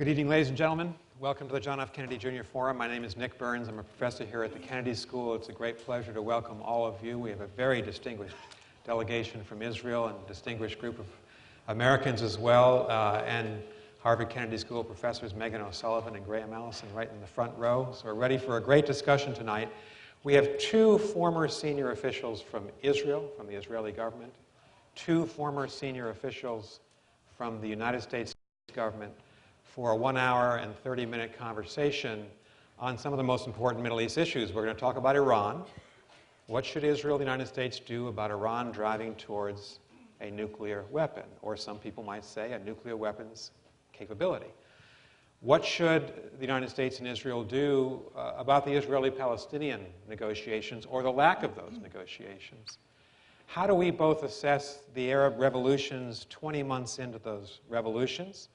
Good evening, ladies and gentlemen. Welcome to the John F. Kennedy Jr. Forum. My name is Nick Burns. I'm a professor here at the Kennedy School. It's a great pleasure to welcome all of you. We have a very distinguished delegation from Israel and a distinguished group of Americans as well, and Harvard Kennedy School professors Megan O'Sullivan and Graham Allison right in the front row. So we're ready for a great discussion tonight. We have two former senior officials from Israel, from the Israeli government, two former senior officials from the United States government, for a 1 hour and 30-minute conversation on some of the most important Middle East issues. We're going to talk about Iran. What should Israel and the United States do about Iran driving towards a nuclear weapon, or some people might say a nuclear weapons capability? What should the United States and Israel do about the Israeli-Palestinian negotiations, or the lack of those negotiations? How do we both assess the Arab revolutions 20 months into those revolutions?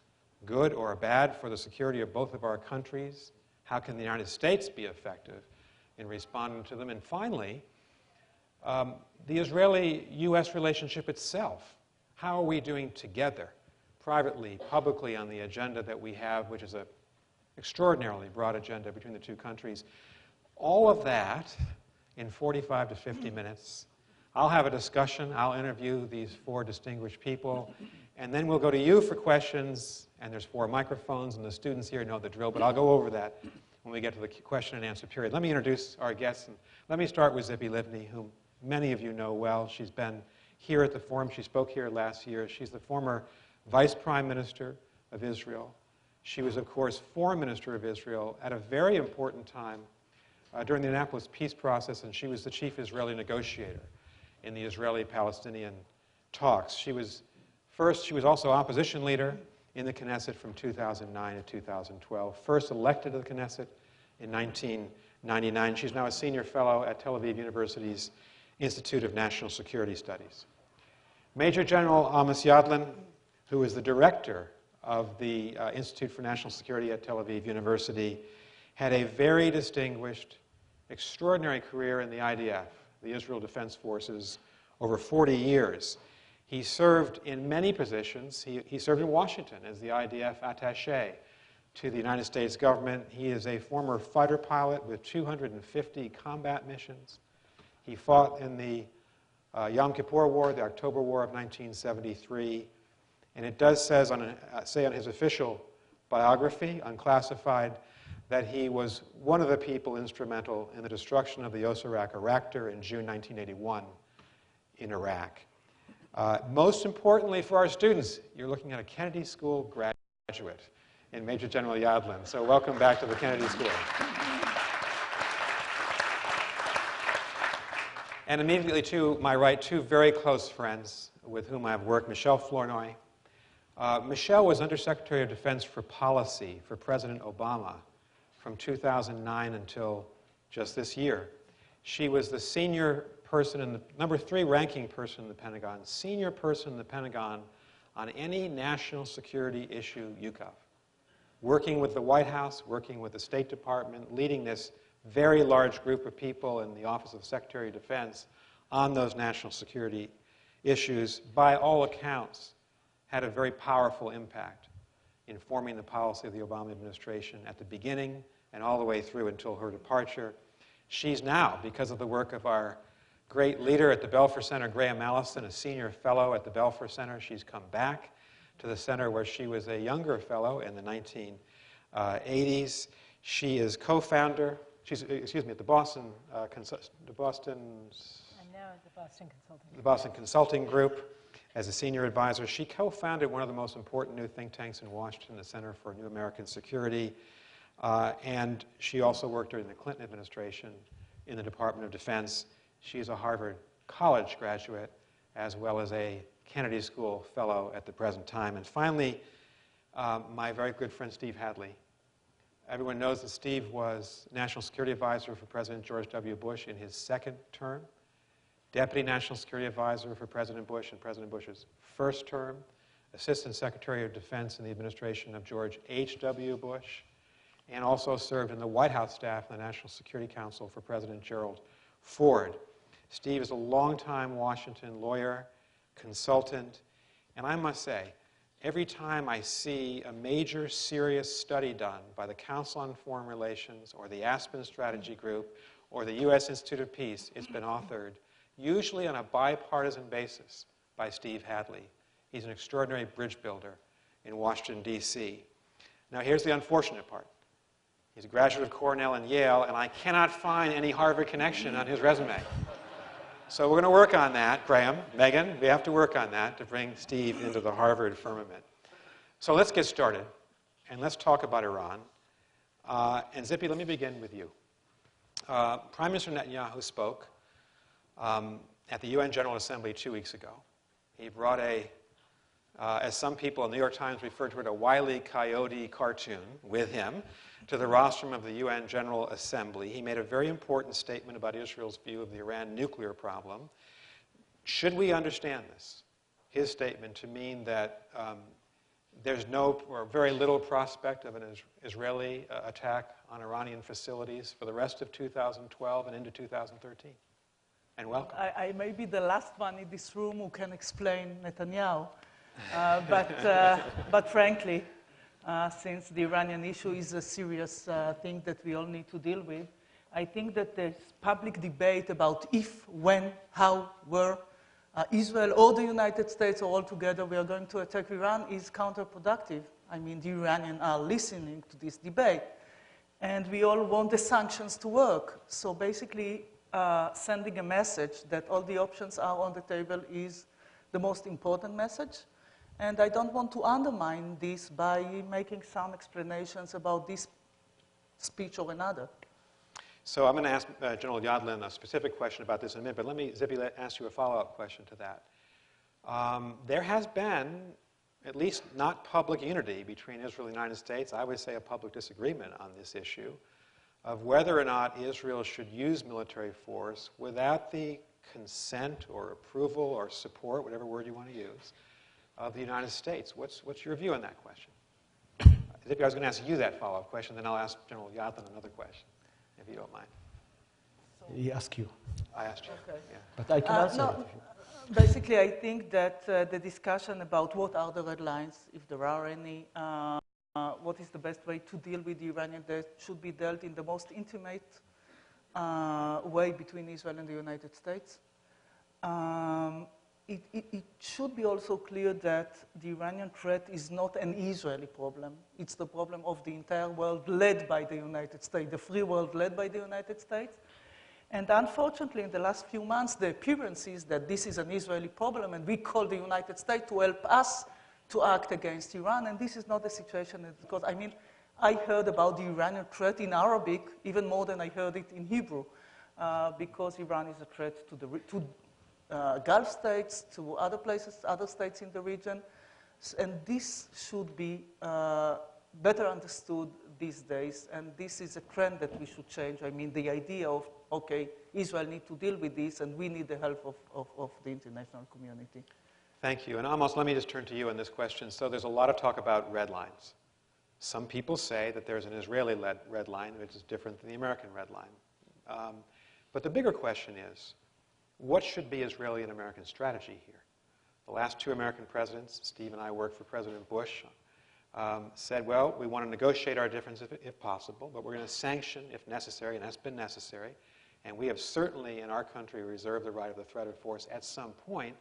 Good or bad for the security of both of our countries? How can the United States be effective in responding to them? And finally, the Israeli-U.S. relationship itself. How are we doing together, privately, publicly, on the agenda that we have, which is an extraordinarily broad agenda between the two countries? All of that in 45 to 50 minutes. I'll have a discussion. I'll interview these four distinguished people. And then we'll go to you for questions, and there's 4 microphones, and the students here know the drill, but I'll go over that when we get to the question and answer period. Let me introduce our guests, and let me start with Tzipi Livni, whom many of you know well. She's been here at the forum. She spoke here last year. She's the former Vice Prime Minister of Israel. She was, of course, Foreign Minister of Israel at a very important time during the Annapolis peace process, and she was the chief Israeli negotiator in the Israeli-Palestinian talks. She was also opposition leader in the Knesset from 2009 to 2012. First elected to the Knesset in 1999. She's now a senior fellow at Tel Aviv University's Institute of National Security Studies. Major General Amos Yadlin, who is the director of the Institute for National Security at Tel Aviv University, had a very distinguished, extraordinary career in the IDF, the Israel Defense Forces, over 40 years. He served in many positions. He served in Washington as the IDF attaché to the United States government. He is a former fighter pilot with 250 combat missions. He fought in the Yom Kippur War, the October War of 1973. And it does say on his official biography, unclassified, that he was one of the people instrumental in the destruction of the Osirak reactor in June 1981 in Iraq. Most importantly for our students, you're looking at a Kennedy School graduate in Major General Yadlin. So welcome back to the Kennedy School. And immediately to my right, 2 very close friends with whom I've worked, Michèle Flournoy. Michèle was Undersecretary of Defense for Policy for President Obama from 2009 until just this year. She was the senior person, the number 3 ranking person in the Pentagon, senior person in the Pentagon on any national security issue you cover. Working with the White House, working with the State Department, leading this very large group of people in the Office of Secretary of Defense on those national security issues, by all accounts, had a very powerful impact in forming the policy of the Obama administration at the beginning and all the way through until her departure. She's now, because of the work of our great leader at the Belfer Center, Graham Allison, a senior fellow at the Belfer Center. She's come back to the center where she was a younger fellow in the 1980s. She is co-founder, at the Boston Consulting Group as a senior advisor. She co-founded one of the most important new think tanks in Washington, the Center for New American Security. And she also worked during the Clinton administration in the Department of Defense. She is a Harvard College graduate, as well as a Kennedy School fellow at the present time. And finally, my very good friend Steve Hadley. Everyone knows that Steve was National Security Advisor for President George W. Bush in his 2nd term, Deputy National Security Advisor for President Bush in President Bush's 1st term, Assistant Secretary of Defense in the administration of George H.W. Bush, and also served in the White House staff and the National Security Council for President Gerald Ford. Steve is a longtime Washington lawyer, consultant, and I must say, every time I see a major serious study done by the Council on Foreign Relations or the Aspen Strategy Group or the U.S. Institute of Peace, it's been authored, usually on a bipartisan basis by Steve Hadley. He's an extraordinary bridge builder in Washington, D.C. Now, here's the unfortunate part. He's a graduate of Cornell and Yale, and I cannot find any Harvard connection on his resume. So we're going to work on that, Graham, Megan. We have to work on that to bring Steve into the Harvard firmament. So let's get started, and let's talk about Iran. And Tzipi, let me begin with you. Prime Minister Netanyahu spoke at the UN General Assembly 2 weeks ago. He brought as some people in the New York Times referred to it, a Wile E. Coyote cartoon with him to the rostrum of the UN General Assembly. He made a very important statement about Israel's view of the Iran nuclear problem. Should we understand this, his statement, to mean that there's no or very little prospect of an Israeli attack on Iranian facilities for the rest of 2012 and into 2013? And welcome. I may be the last one in this room who can explain Netanyahu, but frankly, since the Iranian issue is a serious thing that we all need to deal with, I think that the public debate about if, when, how, where, Israel or the United States or all together we are going to attack Iran is counterproductive. I mean, the Iranians are listening to this debate, and we all want the sanctions to work. So basically, sending a message that all the options are on the table is the most important message. And I don't want to undermine this by making some explanations about this speech or another. So I'm going to ask General Yadlin a specific question about this in a minute, but let me, Tzipi, ask you a follow-up question to that. There has been, at least not public unity between Israel and the United States, I would say a public disagreement on this issue, of whether or not Israel should use military force without the consent or approval or support, whatever word you want to use, of the United States. What's your view on that question? Tzipi, I was going to ask you that follow-up question, then I'll ask General Yadlin another question, if you don't mind. He asked you. I asked you. Okay. Yeah. But I can answer it. Basically, I think that the discussion about what are the red lines, if there are any, what is the best way to deal with the Iranian, that should be dealt in the most intimate way between Israel and the United States. It should be also clear that the Iranian threat is not an Israeli problem. It's the problem of the entire world led by the United States, the free world led by the United States. And unfortunately, in the last few months, the appearance is that this is an Israeli problem, and we call the United States to help us to act against Iran. And this is not the situation, because, I mean, I heard about the Iranian threat in Arabic even more than I heard it in Hebrew, because Iran is a threat to Gulf states, to other places, other states in the region. And this should be better understood these days. And this is a trend that we should change. I mean, the idea of, okay, Israel needs to deal with this, and we need the help of the international community. Thank you. And Amos, let me just turn to you on this question. So there's a lot of talk about red lines. Some people say that there's an Israeli-led red line, which is different than the American red line. But the bigger question is, what should be Israeli and American strategy here? The last two American presidents, Steve and I worked for President Bush, said, well, we want to negotiate our differences if possible, but we're going to sanction if necessary, and that's been necessary. And we have certainly in our country reserved the right of the threat of force at some point.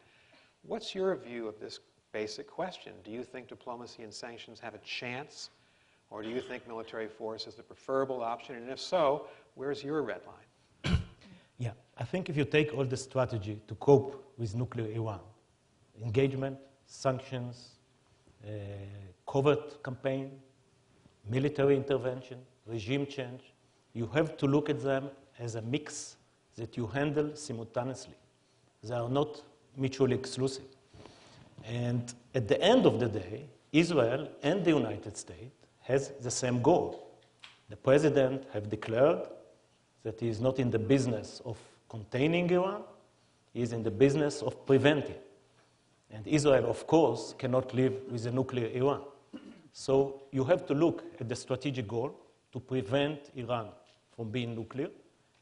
What's your view of this basic question? Do you think diplomacy and sanctions have a chance, or do you think military force is the preferable option? And if so, where's your red line? Yeah, I think if you take all the strategy to cope with nuclear Iran, engagement, sanctions, covert campaign, military intervention, regime change, you have to look at them as a mix that you handle simultaneously. They are not mutually exclusive. And at the end of the day, Israel and the United States has the same goal. The president have declared that he is not in the business of containing Iran, he is in the business of preventing. And Israel, of course, cannot live with a nuclear Iran. So you have to look at the strategic goal to prevent Iran from being nuclear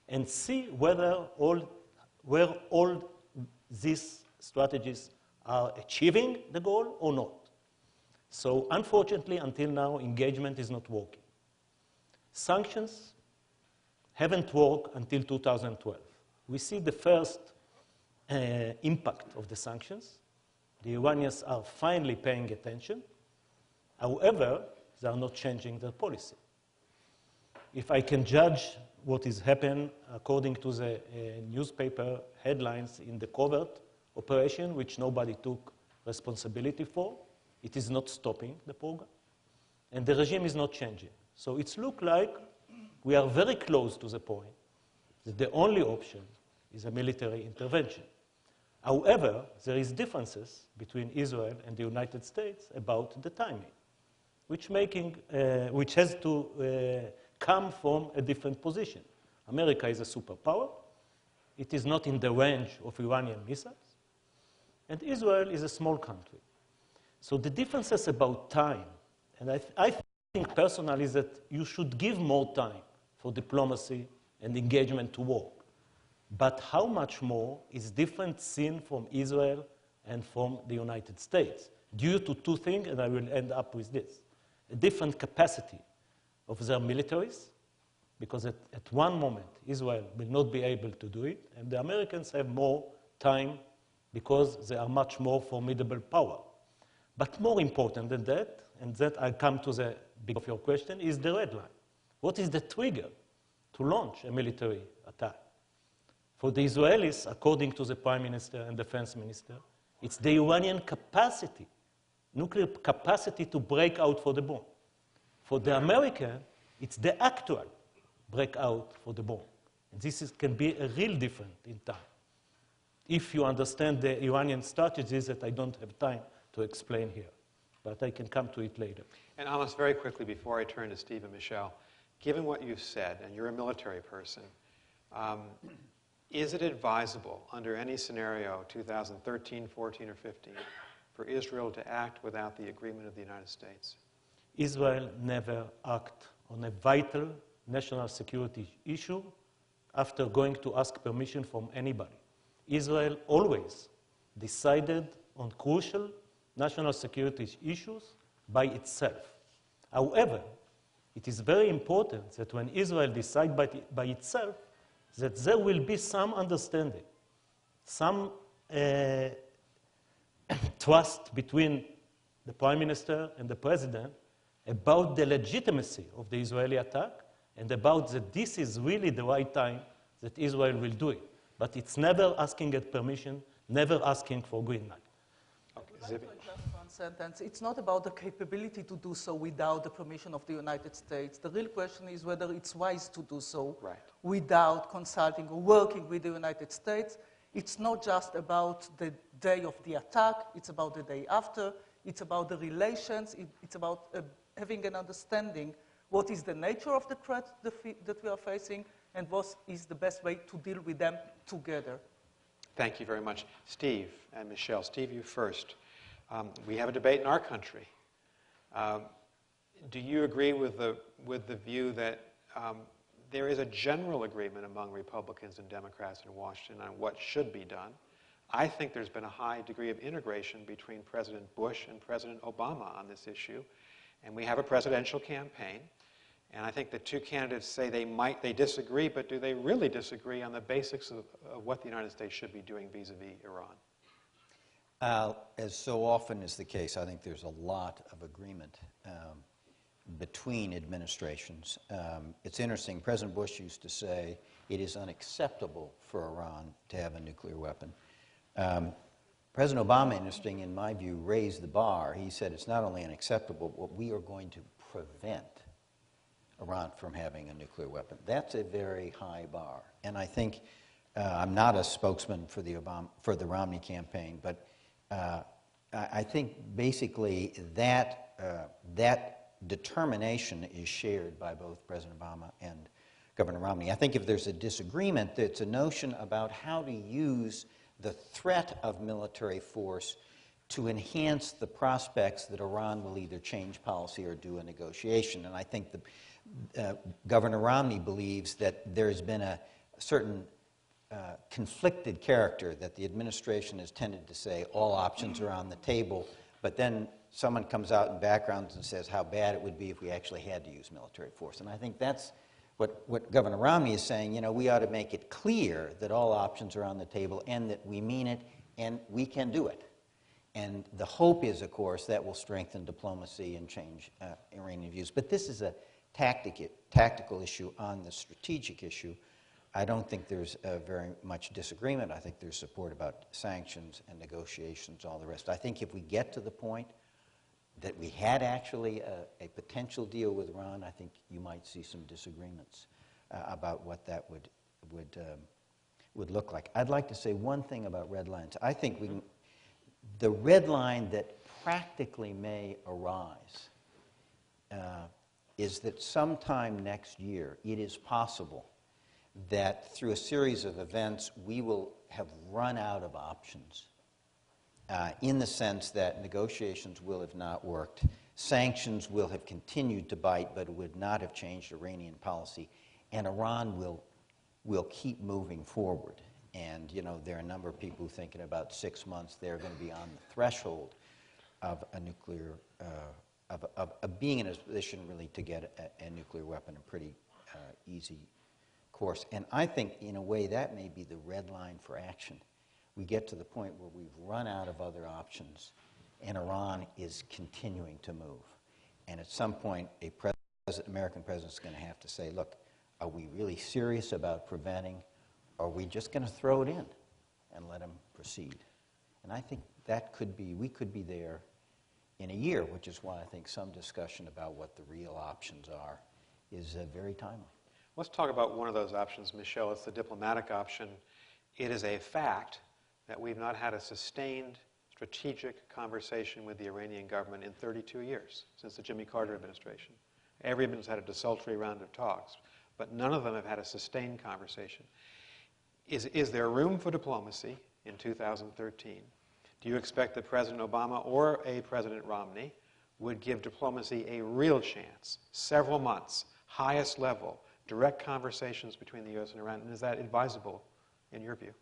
and see where all these strategies are achieving the goal or not. So unfortunately, until now, engagement is not working. Sanctions haven't worked until 2012. We see the first impact of the sanctions. The Iranians are finally paying attention. However, they are not changing their policy. If I can judge what is happening according to the newspaper headlines in the covert operation, which nobody took responsibility for, it is not stopping the program. And the regime is not changing. So it looks like we are very close to the point that the only option is a military intervention. However, there is differences between Israel and the United States about the timing, which has to come from a different position. America is a superpower. It is not in the range of Iranian missiles. And Israel is a small country. So the differences about time, and I think personally is that you should give more time for diplomacy and engagement to work. But how much more is different seen from Israel and from the United States due to two things, and I will end up with this. A different capacity of their militaries, because at one moment Israel will not be able to do it, and the Americans have more time because they are much more formidable power. But more important than that, and that I come to the big of your question, is the red line. What is the trigger to launch a military attack? For the Israelis, according to the Prime Minister and Defense Minister, it's the Iranian capacity, nuclear capacity to break out for the bomb. For the American, it's the actual breakout for the bomb. And this can be a real difference in time, if you understand the Iranian strategies that I don't have time to explain here. But I can come to it later. And Amos, very quickly before I turn to Stephen Michèle, given what you've said, and you're a military person, is it advisable under any scenario, 2013, 14, or 15, for Israel to act without the agreement of the United States? Israel never acted on a vital national security issue after going to ask permission from anybody. Israel always decided on crucial national security issues by itself. However, it is very important that when Israel decides by itself, that there will be some understanding, some trust between the Prime Minister and the President about the legitimacy of the Israeli attack and about that this is really the right time that Israel will do it. But it's never asking at permission, never asking for green light. Okay, Just one sentence. It's not about the capability to do so without the permission of the United States. The real question is whether it's wise to do so without consulting or working with the United States. It's not just about the day of the attack. It's about the day after. It's about the relations. It's about having an understanding what is the nature of the threat that we are facing and what is the best way to deal with them together. Thank you very much. Steve and Michèle. Steve, you first. We have a debate in our country. Do you agree with the view that there is a general agreement among Republicans and Democrats in Washington on what should be done? I think there's been a high degree of integration between President Bush and President Obama on this issue. And we have a presidential campaign. And I think the two candidates say they disagree, but do they really disagree on the basics of what the United States should be doing vis-a-vis Iran? As so often is the case, I think there's a lot of agreement between administrations. It's interesting, President Bush used to say it is unacceptable for Iran to have a nuclear weapon. President Obama, interesting in my view, raised the bar. He said it's not only unacceptable, but we are going to prevent Iran from having a nuclear weapon. That's a very high bar. And I think, I'm not a spokesman for the Romney campaign, but I think basically that determination is shared by both President Obama and Governor Romney. I think if there's a disagreement, it's a notion about how to use the threat of military force to enhance the prospects that Iran will either change policy or do a negotiation. And I think Governor Romney believes that there's been a certain conflicted character, that the administration has tended to say all options are on the table, but then someone comes out in backgrounds and says how bad it would be if we actually had to use military force. And I think that's what Governor Romney is saying. You know, we ought to make it clear that all options are on the table and that we mean it and we can do it. And the hope is, of course, that will strengthen diplomacy and change Iranian views. But this is a tactical issue on the strategic issue. I don't think there's very much disagreement. I think there's support about sanctions and negotiations, all the rest. I think if we get to the point that we had actually a potential deal with Iran, I think you might see some disagreements about what that would look like. I'd like to say one thing about red lines. I think the red line that practically may arise is that sometime next year it is possible that through a series of events we will have run out of options in the sense that negotiations will have not worked, sanctions will have continued to bite but would not have changed Iranian policy, and Iran will keep moving forward. And, you know, there are a number of people who think in about 6 months they're going to be on the threshold of a nuclear, of being in a position really to get a nuclear weapon, a pretty easy course. And I think, in a way, that may be the red line for action. We get to the point where we've run out of other options, and Iran is continuing to move. And at some point, American president is going to have to say, look, are we really serious about preventing, or are we just going to throw it in and let them proceed? And I think that could be, we could be there in a year, which is why I think some discussion about what the real options are is very timely. Let's talk about one of those options, Michelle. It's the diplomatic option. It is a fact that we've not had a sustained strategic conversation with the Iranian government in 32 years, since the Jimmy Carter administration. Every administration has had a desultory round of talks, but none of them have had a sustained conversation. Is there room for diplomacy in 2013? Do you expect that President Obama or a President Romney would give diplomacy a real chance, several months, highest level, direct conversations between the U.S. and Iran? And is that advisable in your view?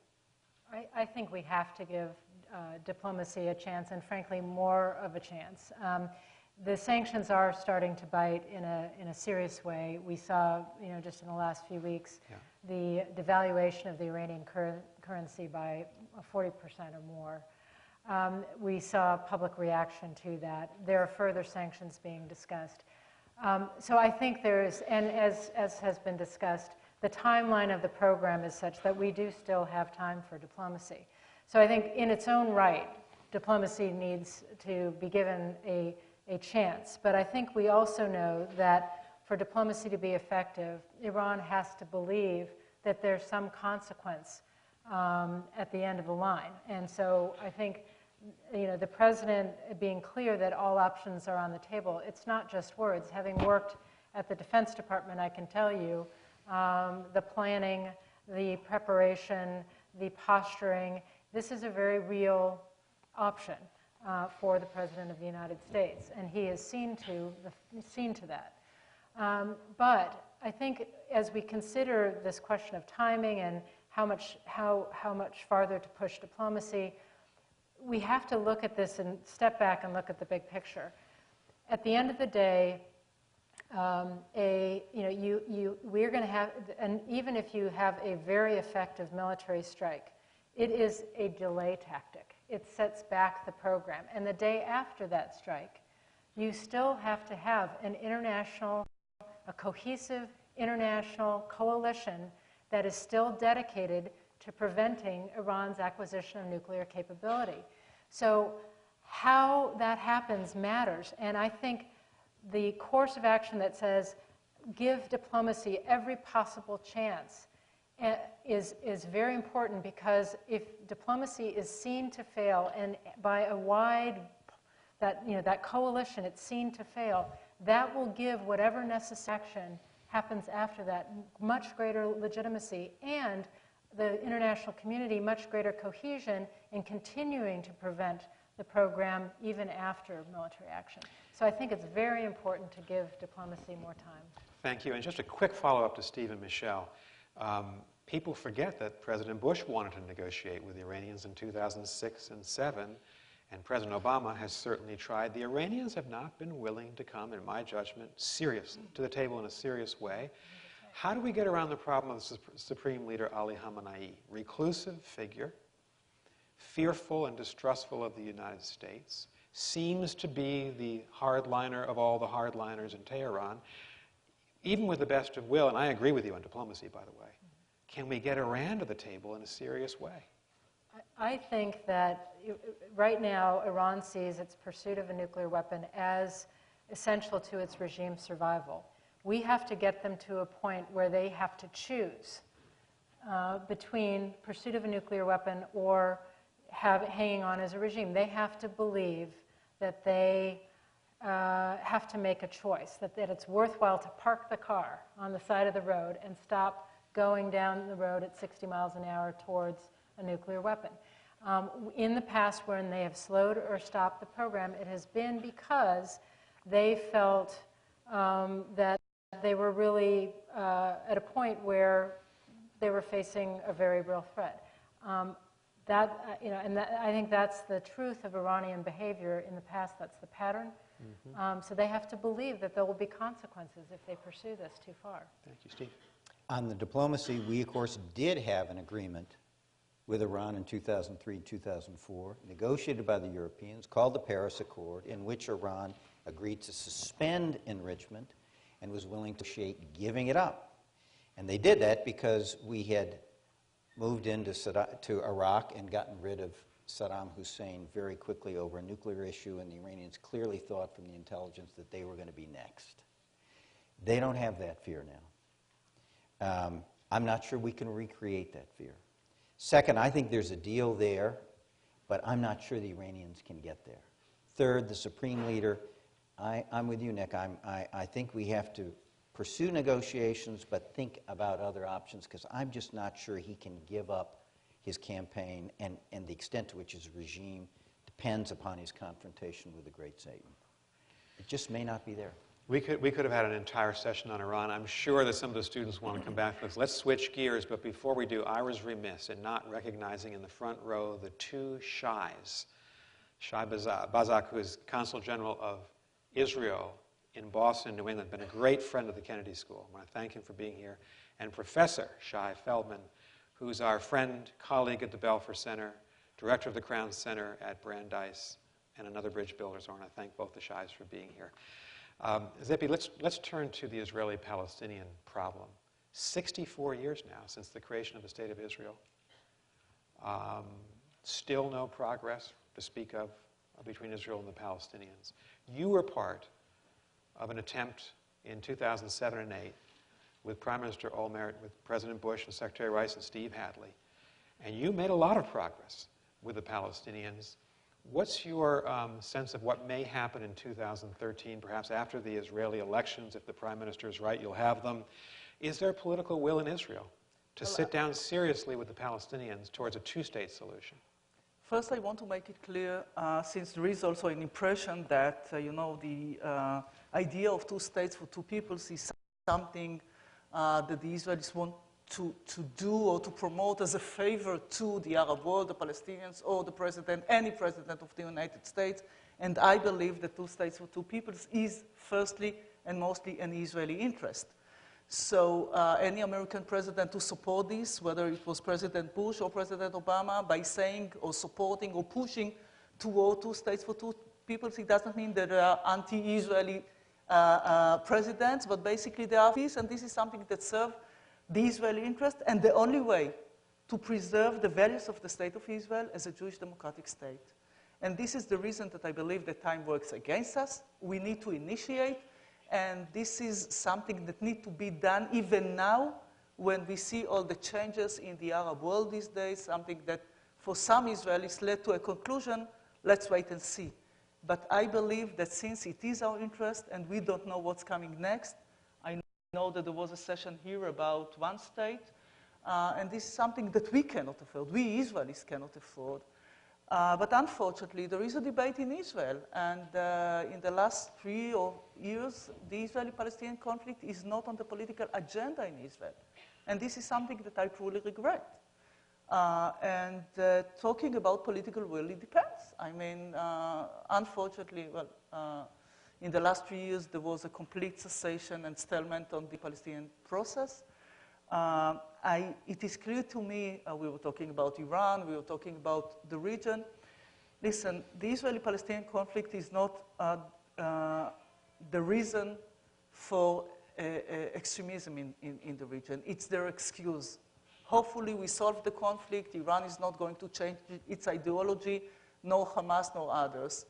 I think we have to give diplomacy a chance, and frankly, more of a chance. The sanctions are starting to bite in a serious way. We saw, just in the last few weeks, the devaluation of the Iranian currency by 40% or more. We saw public reaction to that. There are further sanctions being discussed. So I think there's, and as has been discussed, the timeline of the program is such that we do still have time for diplomacy. So I think in its own right, diplomacy needs to be given a chance. But I think we also know that for diplomacy to be effective, Iran has to believe that there's some consequence at the end of the line. And so I think the president being clear that all options are on the table, it's not just words. Having worked at the Defense Department, I can tell you the planning, the preparation, the posturing, this is a very real option for the President of the United States, and he has seen to that. But I think as we consider this question of timing and how much farther to push diplomacy, we have to look at this and step back and look at the big picture. At the end of the day, we're going to have, and even if you have a very effective military strike, it is a delay tactic. It sets back the program. And the day after that strike, you still have to have a cohesive international coalition that is still dedicated to preventing Iran's acquisition of nuclear capability. So how that happens matters. And I think the course of action that says give diplomacy every possible chance is very important, because if diplomacy is seen to fail, and by a wide, that coalition, it's seen to fail, that will give whatever necessary action happens after that much greater legitimacy, and the international community much greater cohesion in continuing to prevent the program even after military action. So I think it's very important to give diplomacy more time. Thank you. And just a quick follow-up to Steve and Michelle. People forget that President Bush wanted to negotiate with the Iranians in 2006 and 2007, And President Obama has certainly tried. The Iranians have not been willing to come, in my judgment, seriously, to the table in a serious way. How do we get around the problem of Supreme Leader Ali Khamenei? Reclusive figure, fearful and distrustful of the United States, seems to be the hardliner of all the hardliners in Tehran, even with the best of will, and I agree with you on diplomacy, by the way. Can we get Iran to the table in a serious way? I think that right now Iran sees its pursuit of a nuclear weapon as essential to its regime's survival. We have to get them to a point where they have to choose between pursuit of a nuclear weapon or hanging on as a regime. They have to believe that they have to make a choice, that it's worthwhile to park the car on the side of the road and stop going down the road at 60 miles an hour towards a nuclear weapon. In the past, when they have slowed or stopped the program, it has been because they felt that they were really at a point where they were facing a very real threat. I think that's the truth of Iranian behavior in the past. That's the pattern. So they have to believe that there will be consequences if they pursue this too far. Thank you, Steve. On the diplomacy, we, of course, did have an agreement with Iran in 2003, 2004, negotiated by the Europeans, called the Paris Accord, in which Iran agreed to suspend enrichment and was willing to negotiate giving it up. And they did that because we had moved to Iraq and gotten rid of Saddam Hussein very quickly over a nuclear issue, and the Iranians clearly thought from the intelligence that they were going to be next. They don't have that fear now. I'm not sure we can recreate that fear. Second, I think there's a deal there, but I'm not sure the Iranians can get there. Third, the Supreme Leader, I'm with you, Nick. I think we have to pursue negotiations, but think about other options, because I'm just not sure he can give up his campaign, and the extent to which his regime depends upon his confrontation with the great Satan. It just may not be there. We could have had an entire session on Iran. I'm sure that some of the students want to come back to this. Let's switch gears, but before we do, I was remiss in not recognizing in the front row the two Shais. Shai Bazak, who is Consul General of Israel in Boston, New England, been a great friend of the Kennedy School. I want to thank him for being here. And Professor Shai Feldman, who's our friend, colleague at the Belfer Center, director of the Crown Center at Brandeis, and another bridge builder. So I want to thank both the Shais for being here. Tzipi, let's turn to the Israeli-Palestinian problem. 64 years now since the creation of the State of Israel. Still no progress to speak of between Israel and the Palestinians. You were part of an attempt in 2007 and 2008 with Prime Minister Olmert, with President Bush and Secretary Rice and Steve Hadley. And you made a lot of progress with the Palestinians. What's your sense of what may happen in 2013, perhaps after the Israeli elections? If the Prime Minister is right, you'll have them. Is there political will in Israel to sit down seriously with the Palestinians towards a two-state solution? First, I want to make it clear, since there is also an impression that, the idea of two states for two peoples is something that the Israelis want to do or to promote as a favor to the Arab world, the Palestinians, or the president, any president of the United States. And I believe that two states for two peoples is firstly and mostly an Israeli interest. So any American president to support this, whether it was President Bush or President Obama, by saying or supporting or pushing toward two states for two peoples, it doesn't mean that there are anti-Israeli presidents, but basically there are peace, and this is something that serves the Israeli interest, and the only way to preserve the values of the State of Israel as a Jewish democratic state. And this is the reason that I believe that time works against us. We need to initiate, and this is something that needs to be done even now when we see all the changes in the Arab world these days, something that for some Israelis led to a conclusion, let's wait and see. But I believe that since it is our interest and we don't know what's coming next, I know that there was a session here about one state, and this is something that we cannot afford, we Israelis cannot afford. But unfortunately, there is a debate in Israel, and in the last 3 years, the Israeli-Palestinian conflict is not on the political agenda in Israel. And this is something that I truly regret. And talking about political will, it depends. I mean, unfortunately, well, in the last 3 years, there was a complete cessation and stalemate on the Palestinian process. It is clear to me, we were talking about Iran, we were talking about the region. Listen, the Israeli-Palestinian conflict is not the reason for extremism in the region. It's their excuse. Hopefully we solve the conflict. Iran is not going to change its ideology, no Hamas, no others.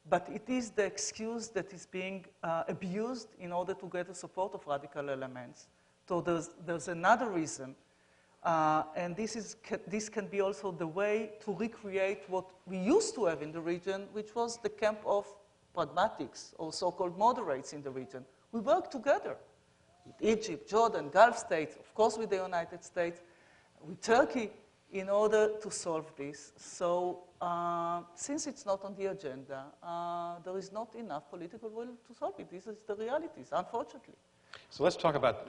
But it is the excuse that is being abused in order to get the support of radical elements. So there's another reason. And this can be also the way to recreate what we used to have in the region, which was the camp of pragmatics or so-called moderates in the region. We worked together with Egypt, Jordan, Gulf states, of course with the United States, with Turkey, in order to solve this. So since it's not on the agenda, there is not enough political will to solve it. This is the realities, unfortunately. So let's talk about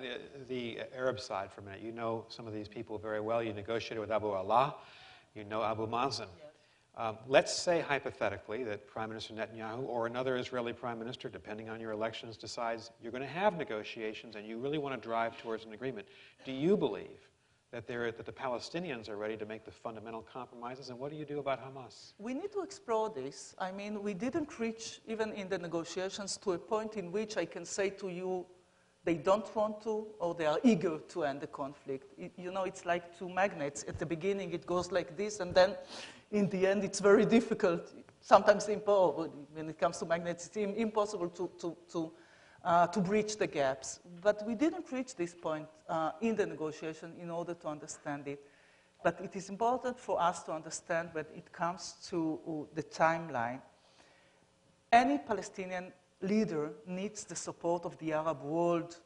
the Arab side for a minute. You know some of these people very well. You negotiated with Abu Allah. You know Abu Mazen. Yes. Let's say hypothetically that Prime Minister Netanyahu or another Israeli Prime Minister, depending on your elections, decides you're going to have negotiations and you really want to drive towards an agreement. Do you believe that the Palestinians are ready to make the fundamental compromises, and what do you do about Hamas? We need to explore this. I mean, we didn't reach, even in the negotiations, to a point in which I can say to you, they don't want to, or they are eager to end the conflict. You know, it's like two magnets. At the beginning, it goes like this, and then in the end, it's very difficult, sometimes impossible. When it comes to magnets, it's impossible to bridge the gaps. But we didn't reach this point in the negotiation in order to understand it. But it is important for us to understand when it comes to the timeline. Any Palestinian leader needs the support of the Arab world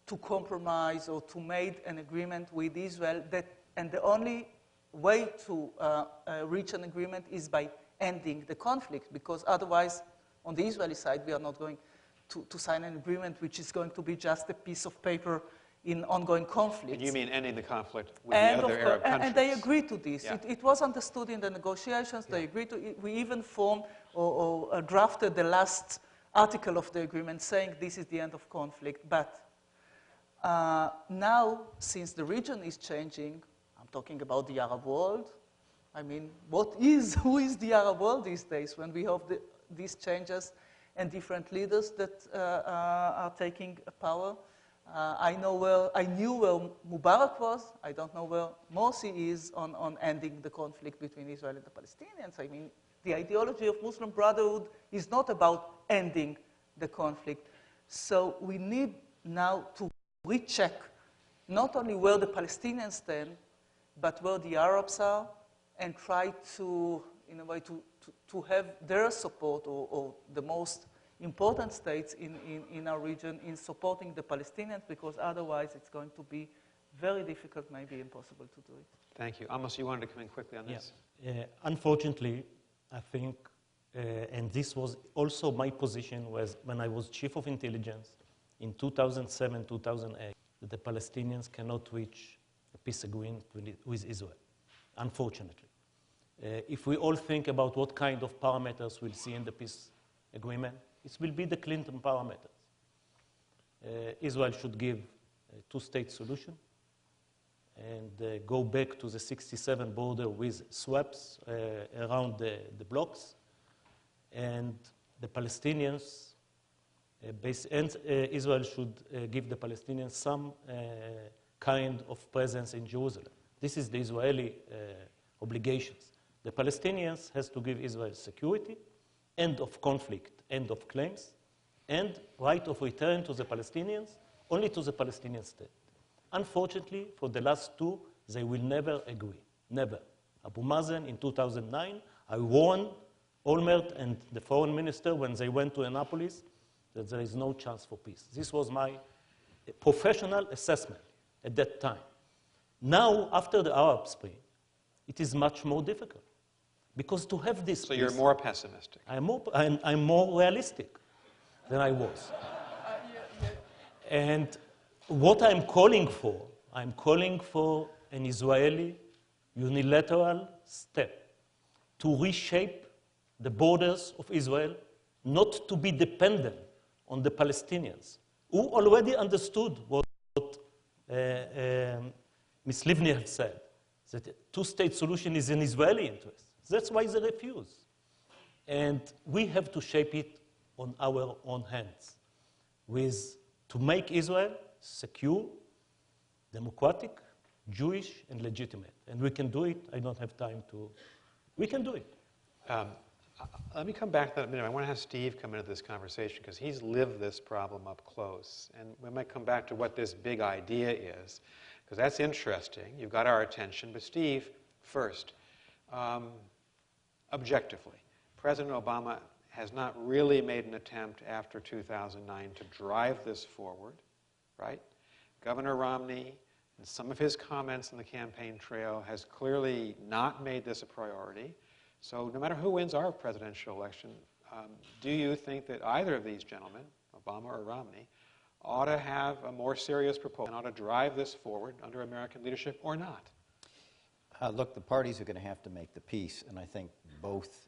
to compromise or to make an agreement with Israel. And the only way to reach an agreement is by ending the conflict, because otherwise, on the Israeli side, we are not going to sign an agreement which is going to be just a piece of paper in ongoing conflicts. And you mean ending the conflict with the other Arab countries? And they agreed to this. Yeah. It was understood in the negotiations. Yeah. They agreed to it. We even formed or drafted the last article of the agreement saying this is the end of conflict. But now, since the region is changing, I'm talking about the Arab world. I mean, who is the Arab world these days when we have these changes and different leaders that are taking power? I knew where Mubarak was. I don't know where Morsi is on ending the conflict between Israel and the Palestinians. I mean, the ideology of Muslim Brotherhood is not about ending the conflict. So we need now to recheck not only where the Palestinians stand, but where the Arabs are, and try to, in a way, to have their support or the most important states in our region in supporting the Palestinians, because otherwise it's going to be very difficult, maybe impossible to do it. Thank you. Amos, you wanted to come in quickly on this? Yeah. Unfortunately, I think, and this was also my position when I was Chief of Intelligence in 2007, 2008, that the Palestinians cannot reach a peace agreement with Israel, unfortunately. If we all think about what kind of parameters we'll see in the peace agreement, it will be the Clinton parameters. Israel should give a two-state solution and go back to the 67 border with swaps around the blocks. And the Palestinians, Israel should give the Palestinians some kind of presence in Jerusalem. This is the Israeli obligations. The Palestinians has to give Israel security, end of conflict, end of claims, and right of return to the Palestinians, only to the Palestinian state. Unfortunately, for the last two, they will never agree, never. Abu Mazen in 2009, I warned Olmert and the foreign minister when they went to Annapolis that there is no chance for peace. This was my professional assessment at that time. Now, after the Arab Spring, it is much more difficult. Because to have this So you're more pessimistic. I'm more realistic than I was. And what I'm calling for an Israeli unilateral step to reshape the borders of Israel, not to be dependent on the Palestinians, who already understood what Ms. Livni has said, that a two-state solution is in Israeli interest. That's why they refuse. And we have to shape it on our own hands, to make Israel secure, democratic, Jewish, and legitimate. And we can do it. I don't have time to. We can do it. Let me come back to that in a minute. I want to have Steve come into this conversation because he's lived this problem up close. And we might come back to what this big idea is, because that's interesting. You've got our attention. But Steve, first, objectively, President Obama has not really made an attempt after 2009 to drive this forward, right? Governor Romney, in some of his comments on the campaign trail, has clearly not made this a priority. So no matter who wins our presidential election, do you think that either of these gentlemen, Obama or Romney, ought to have a more serious proposal and ought to drive this forward under American leadership or not? Look, the parties are going to have to make the peace, and I think both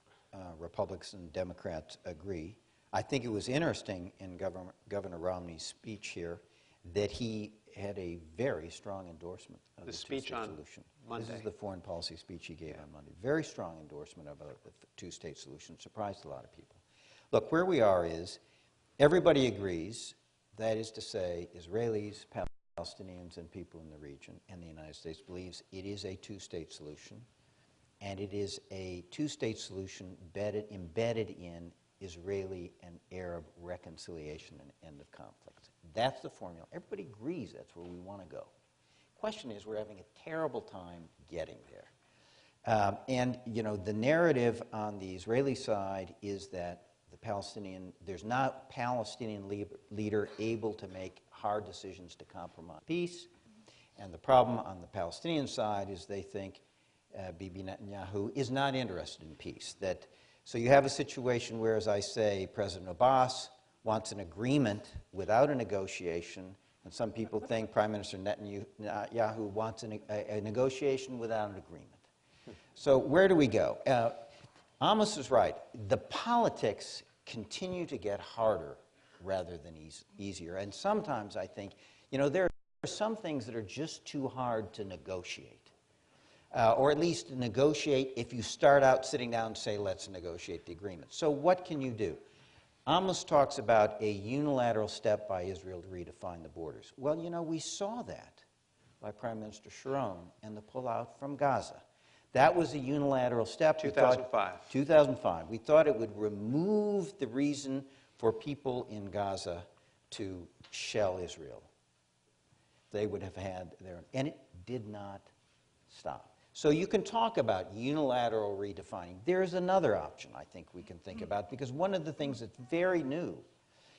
Republicans and Democrats agree. I think it was interesting in Governor Romney's speech here that he had a very strong endorsement of the speech two-state on solution. Monday. This is the foreign policy speech he gave on Monday. Very strong endorsement of a two-state solution. Surprised a lot of people. Look, where we are is everybody agrees, that is to say, Israelis, Palestinians, and people in the region, and the United States believes it is a two-state solution, and it is a two-state solution embedded in Israeli and Arab reconciliation and end of conflict. That's the formula. Everybody agrees that's where we want to go. Question is, we're having a terrible time getting there. And, you know, the narrative on the Israeli side is that there's not a Palestinian leader able to make hard decisions to compromise peace. And the problem on the Palestinian side is they think Bibi Netanyahu is not interested in peace. So you have a situation where, as I say, President Abbas wants an agreement without a negotiation, and some people think Prime Minister Netanyahu wants a negotiation without an agreement. So where do we go? Amos is right. The politics continue to get harder rather than easier. And sometimes I think, you know, there are some things that are just too hard to negotiate. Or at least negotiate if you start out sitting down and say, let's negotiate the agreement. So what can you do? Amos talks about a unilateral step by Israel to redefine the borders. Well, you know, we saw that by Prime Minister Sharon and the pullout from Gaza. That was a unilateral step. 2005. 2005. We thought it would remove the reason for people in Gaza to shell Israel. They would have had their... And it did not stop. So you can talk about unilateral redefining. There's another option I think we can think about, because one of the things that's very new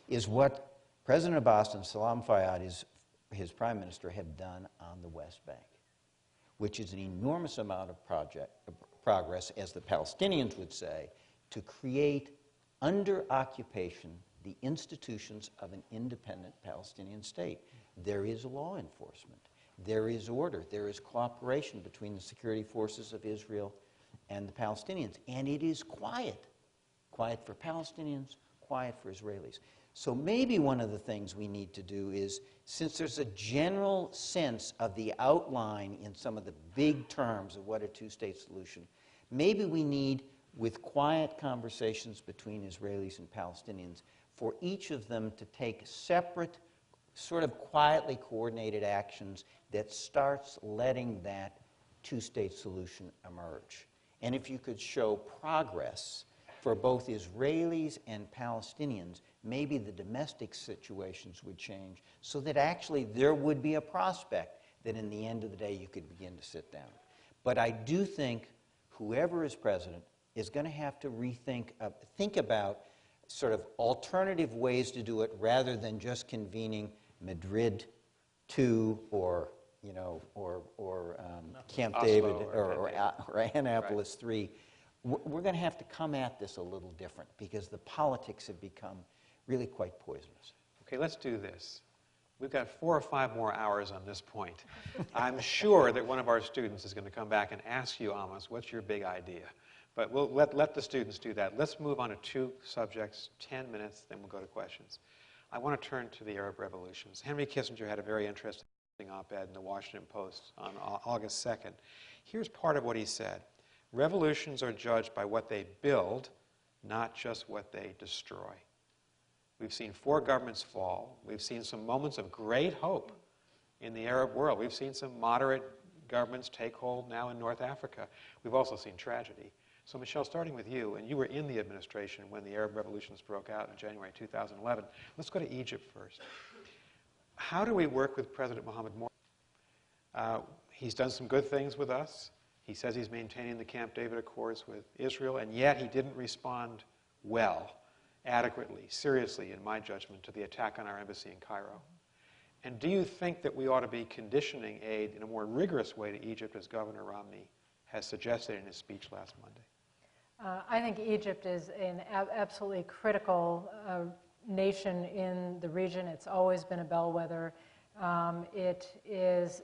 is what President Abbas and Salam Fayyad, his prime minister, have done on the West Bank, which is an enormous amount of progress, as the Palestinians would say, to create under occupation the institutions of an independent Palestinian state. There is law enforcement. There is order. There is cooperation between the security forces of Israel and the Palestinians. And it is quiet. Quiet for Palestinians, quiet for Israelis. So maybe one of the things we need to do is, since there's a general sense of the outline in some of the big terms of what a two-state solution, maybe we need, with quiet conversations between Israelis and Palestinians, for each of them to take separate, sort of quietly coordinated actions that starts letting that two-state solution emerge. And if you could show progress for both Israelis and Palestinians, maybe the domestic situations would change so that actually there would be a prospect that in the end of the day you could begin to sit down. But I do think whoever is president is going to have to think about sort of alternative ways to do it rather than just convening Madrid 2 or Camp Oslo David or Annapolis 3. We're going to have to come at this a little different because the politics have become really quite poisonous. Okay, let's do this. We've got 4 or 5 more hours on this point. I'm sure that one of our students is going to come back and ask you, Amos, what's your big idea? But we'll let the students do that. Let's move on to 2 subjects, 10 minutes, then we'll go to questions. I want to turn to the Arab revolutions. Henry Kissinger had a very interesting op-ed in the Washington Post on August 2nd. Here's part of what he said. Revolutions are judged by what they build, not just what they destroy. We've seen 4 governments fall. We've seen some moments of great hope in the Arab world. We've seen some moderate governments take hold now in North Africa. We've also seen tragedy. So, Michèle, starting with you, and you were in the administration when the Arab revolutions broke out in January 2011. Let's go to Egypt first. How do we work with President Mohamed Morsi? He's done some good things with us. He says he's maintaining the Camp David Accords with Israel, and yet he didn't respond well, adequately, seriously, in my judgment, to the attack on our embassy in Cairo. And do you think that we ought to be conditioning aid in a more rigorous way to Egypt, as Governor Romney has suggested in his speech last Monday? I think Egypt is an absolutely critical nation in the region. It's always been a bellwether. It is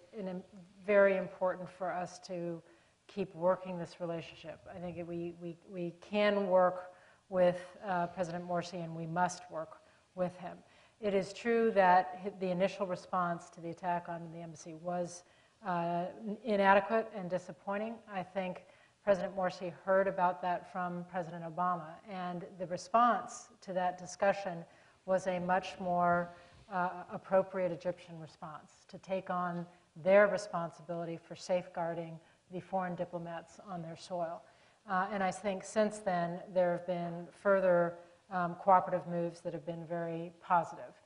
very important for us to keep working this relationship. I think we can work with President Morsi, and we must work with him. It is true that the initial response to the attack on the embassy was inadequate and disappointing. I think President Morsi heard about that from President Obama, and the response to that discussion was a much more appropriate Egyptian response to take on their responsibility for safeguarding the foreign diplomats on their soil. And I think since then there have been further cooperative moves that have been very positive.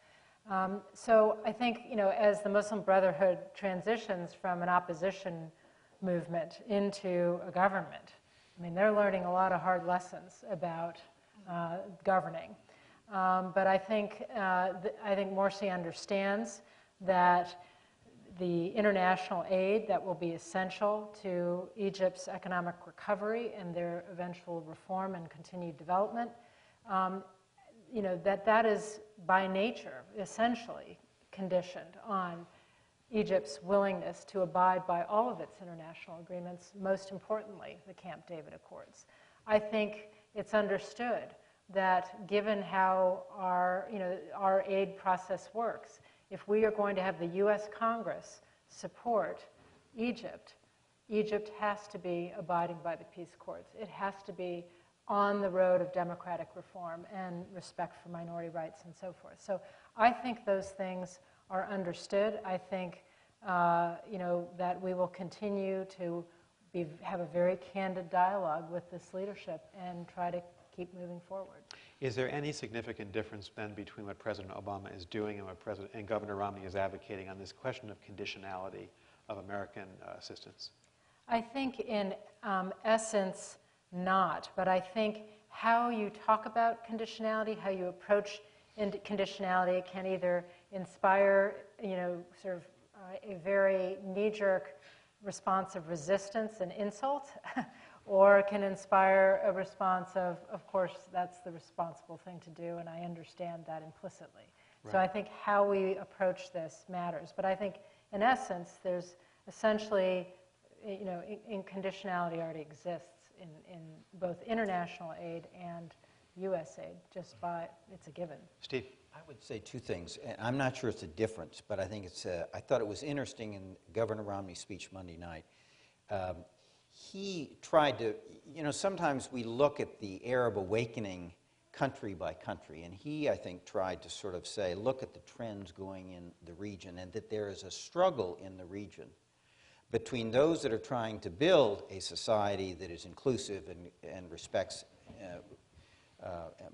So I think, as the Muslim Brotherhood transitions from an opposition movement into a government, they're learning a lot of hard lessons about governing. But I think Morsi understands that the international aid that will be essential to Egypt's economic recovery and their eventual reform and continued development, that is by nature essentially conditioned on Egypt's willingness to abide by all of its international agreements, most importantly, the Camp David Accords. I think it's understood that given how our aid process works, if we are going to have the U.S. Congress support Egypt, Egypt has to be abiding by the peace accords. It has to be on the road of democratic reform and respect for minority rights and so forth. So I think those things are understood. I think that we will continue to have a very candid dialogue with this leadership and try to keep moving forward. Is there any significant difference then between what President Obama is doing and what Governor Romney is advocating on this question of conditionality of American assistance? I think in essence not, but I think how you talk about conditionality, how you approach conditionality can either inspire, sort of a very knee-jerk response of resistance and insult, or can inspire a response of course, that's the responsible thing to do, and I understand that implicitly. Right. So I think how we approach this matters. But I think, in essence, there's essentially, conditionality already exists in both international aid and U.S. aid, just by, it's a given. Steve? I would say 2 things. I'm not sure it's a difference, but I think I thought it was interesting in Governor Romney's speech Monday night. He tried to, sometimes we look at the Arab awakening country by country, and he, I think, tried to sort of say, look at the trends going in the region, and that there is a struggle in the region between those that are trying to build a society that is inclusive and respects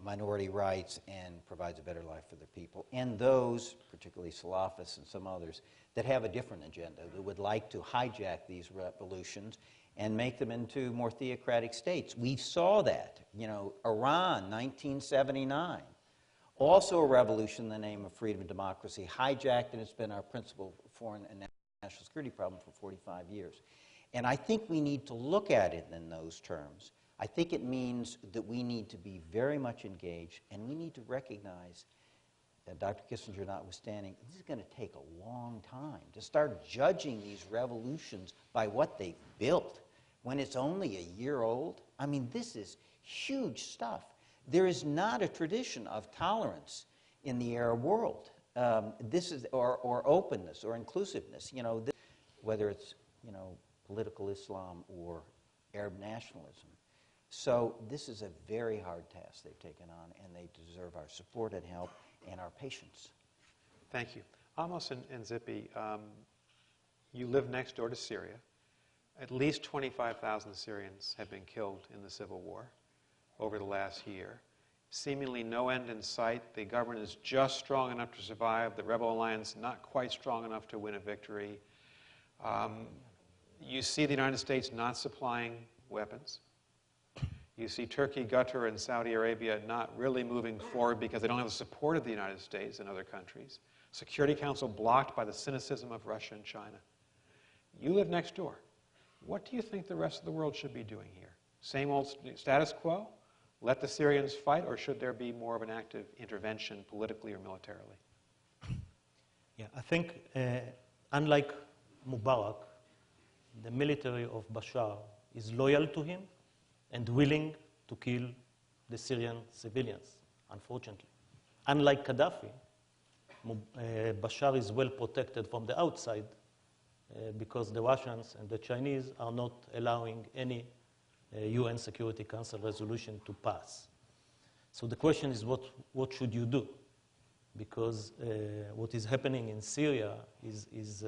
minority rights and provides a better life for the people, and those, particularly Salafists and some others, that have a different agenda, that would like to hijack these revolutions and make them into more theocratic states. We saw that. Iran, 1979, also a revolution in the name of freedom and democracy, hijacked, and it's been our principal foreign and national security problem for 45 years. And I think we need to look at it in those terms. I think it means that we need to be very much engaged, and we need to recognize Dr. Kissinger notwithstanding, this is going to take a long time to start judging these revolutions by what they've built when it's only a year old. I mean, this is huge stuff. There is not a tradition of tolerance in the Arab world. This is, or openness or inclusiveness, you know, whether it's, you know, political Islam or Arab nationalism. So this is a very hard task they've taken on, and they deserve our support and help and our patience. Thank you. Amos and Tzipi, you live next door to Syria. At least 25,000 Syrians have been killed in the civil war over the last year. Seemingly no end in sight. The government is just strong enough to survive. The rebel alliance not quite strong enough to win a victory. You see the United States not supplying weapons. You see Turkey, Qatar, and Saudi Arabia not really moving forward because they don't have the support of the United States and other countries. Security Council blocked by the cynicism of Russia and China. You live next door. What do you think the rest of the world should be doing here? Same old status quo? Let the Syrians fight, or should there be more of an active intervention politically or militarily? Yeah, I think unlike Mubarak, the military of Bashar is loyal to him and willing to kill the Syrian civilians, unfortunately. Unlike Gaddafi, Bashar is well protected from the outside because the Russians and the Chinese are not allowing any UN Security Council resolution to pass. So the question is, what should you do? Because what is happening in Syria is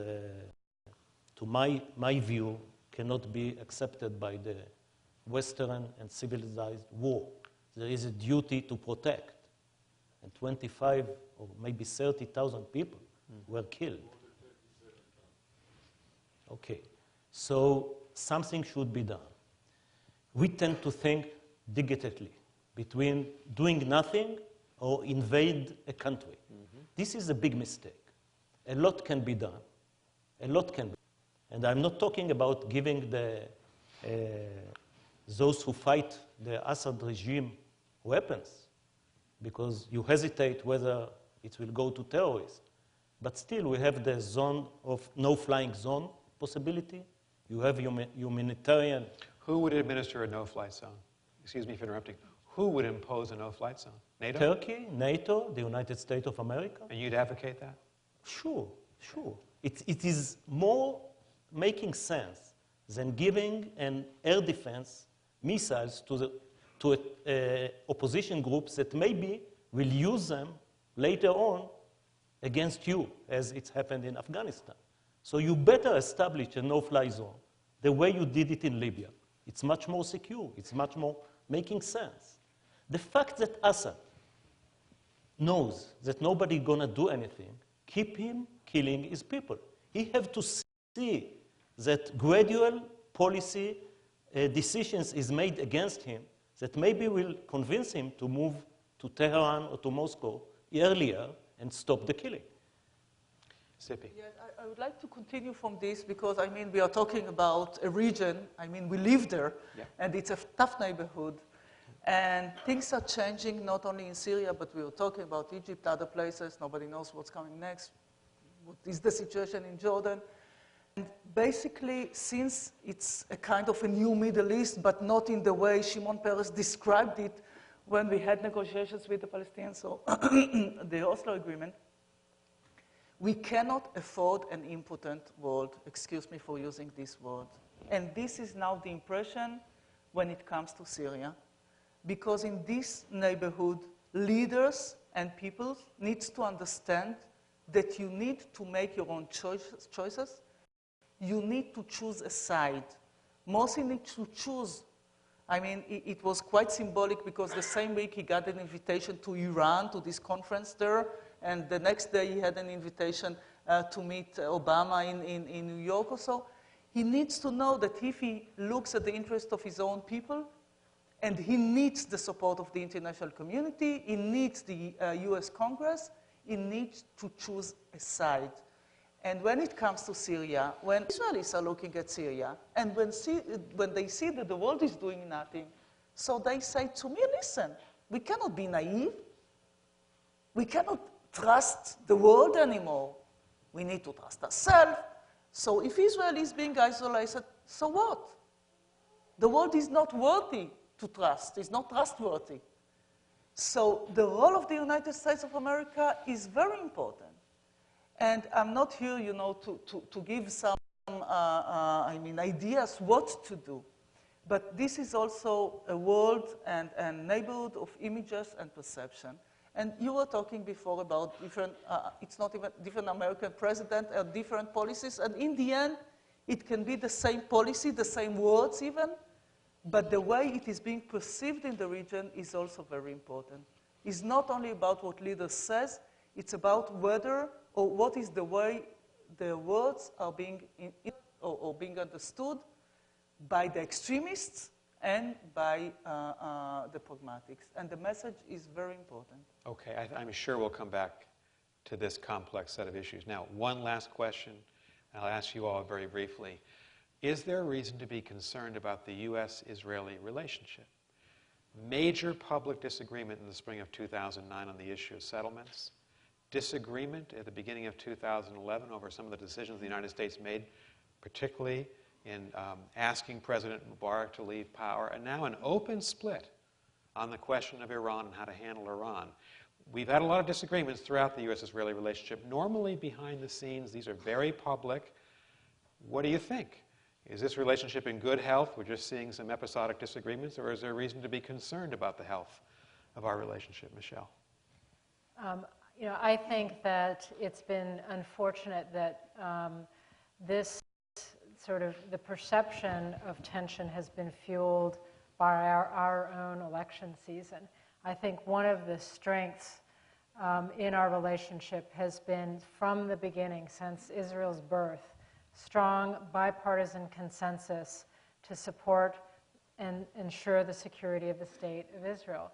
to my view, cannot be accepted by the Western and civilized world. There is a duty to protect. And 25 or maybe 30,000 people were killed. Okay, so something should be done. We tend to think digitally between doing nothing or invade a country. This is a big mistake. A lot can be done. A lot can be. And I'm not talking about giving those who fight the Assad regime weapons, because you hesitate whether it will go to terrorists. But still, we have the zone of no-flying zone possibility. You have humanitarian. Who would administer a no-fly zone? Excuse me for interrupting. Who would impose a no-flight zone? NATO? Turkey, NATO, the United States of America. And you'd advocate that? Sure, sure. It is more making sense than giving an air defense missiles to opposition groups that maybe will use them later on against you, as it's happened in Afghanistan. So you better establish a no-fly zone the way you did it in Libya. It's much more secure. It's much more making sense. The fact that Assad knows that nobody gonna do anything, keep him killing his people. He have to see that gradual policy decisions is made against him that maybe will convince him to move to Tehran or to Moscow earlier and stop the killing. Tzipi. Yes, I would like to continue from this because, I mean, we are talking about a region. I mean, we live there, and it's a tough neighborhood. And things are changing not only in Syria, but we were talking about Egypt, other places. Nobody knows what's coming next. What is the situation in Jordan? And basically, since it's a kind of a new Middle East, but not in the way Shimon Peres described it when we had negotiations with the Palestinians, or the Oslo Agreement, we cannot afford an impotent world. Excuse me for using this word. And this is now the impression when it comes to Syria. Because in this neighborhood, leaders and people need to understand that you need to make your own choices. You need to choose a side. Morsi needs to choose. I mean, it was quite symbolic because the same week he got an invitation to Iran, to this conference there, and the next day he had an invitation to meet Obama in New York or so. He needs to know that if he looks at the interest of his own people, and he needs the support of the international community, he needs the US Congress, he needs to choose a side. And when it comes to Syria, when Israelis are looking at Syria, and when they see that the world is doing nothing, so they say to me, listen, we cannot be naive. We cannot trust the world anymore. We need to trust ourselves. So if Israel is being isolated, so what? The world is not worthy to trust, is not trustworthy. So the role of the United States of America is very important. And I'm not here, to give some, ideas what to do. But this is also a world and a neighborhood of images and perception. And you were talking before about different, it's not even different American president or different policies. And in the end, it can be the same policy, the same words even, but the way it is being perceived in the region is also very important. It's not only about what leaders says, it's about whether or what is the way the words are being or being understood by the extremists and by the pragmatics. And the message is very important. Okay, I'm sure we'll come back to this complex set of issues. Now, one last question. I'll ask you all very briefly. Is there reason to be concerned about the U.S.-Israeli relationship? Major public disagreement in the spring of 2009 on the issue of settlements. Disagreement at the beginning of 2011 over some of the decisions the United States made, particularly in asking President Mubarak to leave power, and now an open split on the question of Iran and how to handle Iran. We've had a lot of disagreements throughout the U.S.-Israeli relationship. Normally, behind the scenes, these are very public. What do you think? Is this relationship in good health? We're just seeing some episodic disagreements, or is there reason to be concerned about the health of our relationship, Michèle? I think that it's been unfortunate that this sort of the perception of tension has been fueled by our own election season. I think one of the strengths in our relationship has been from the beginning, since Israel's birth, strong bipartisan consensus to support and ensure the security of the state of Israel.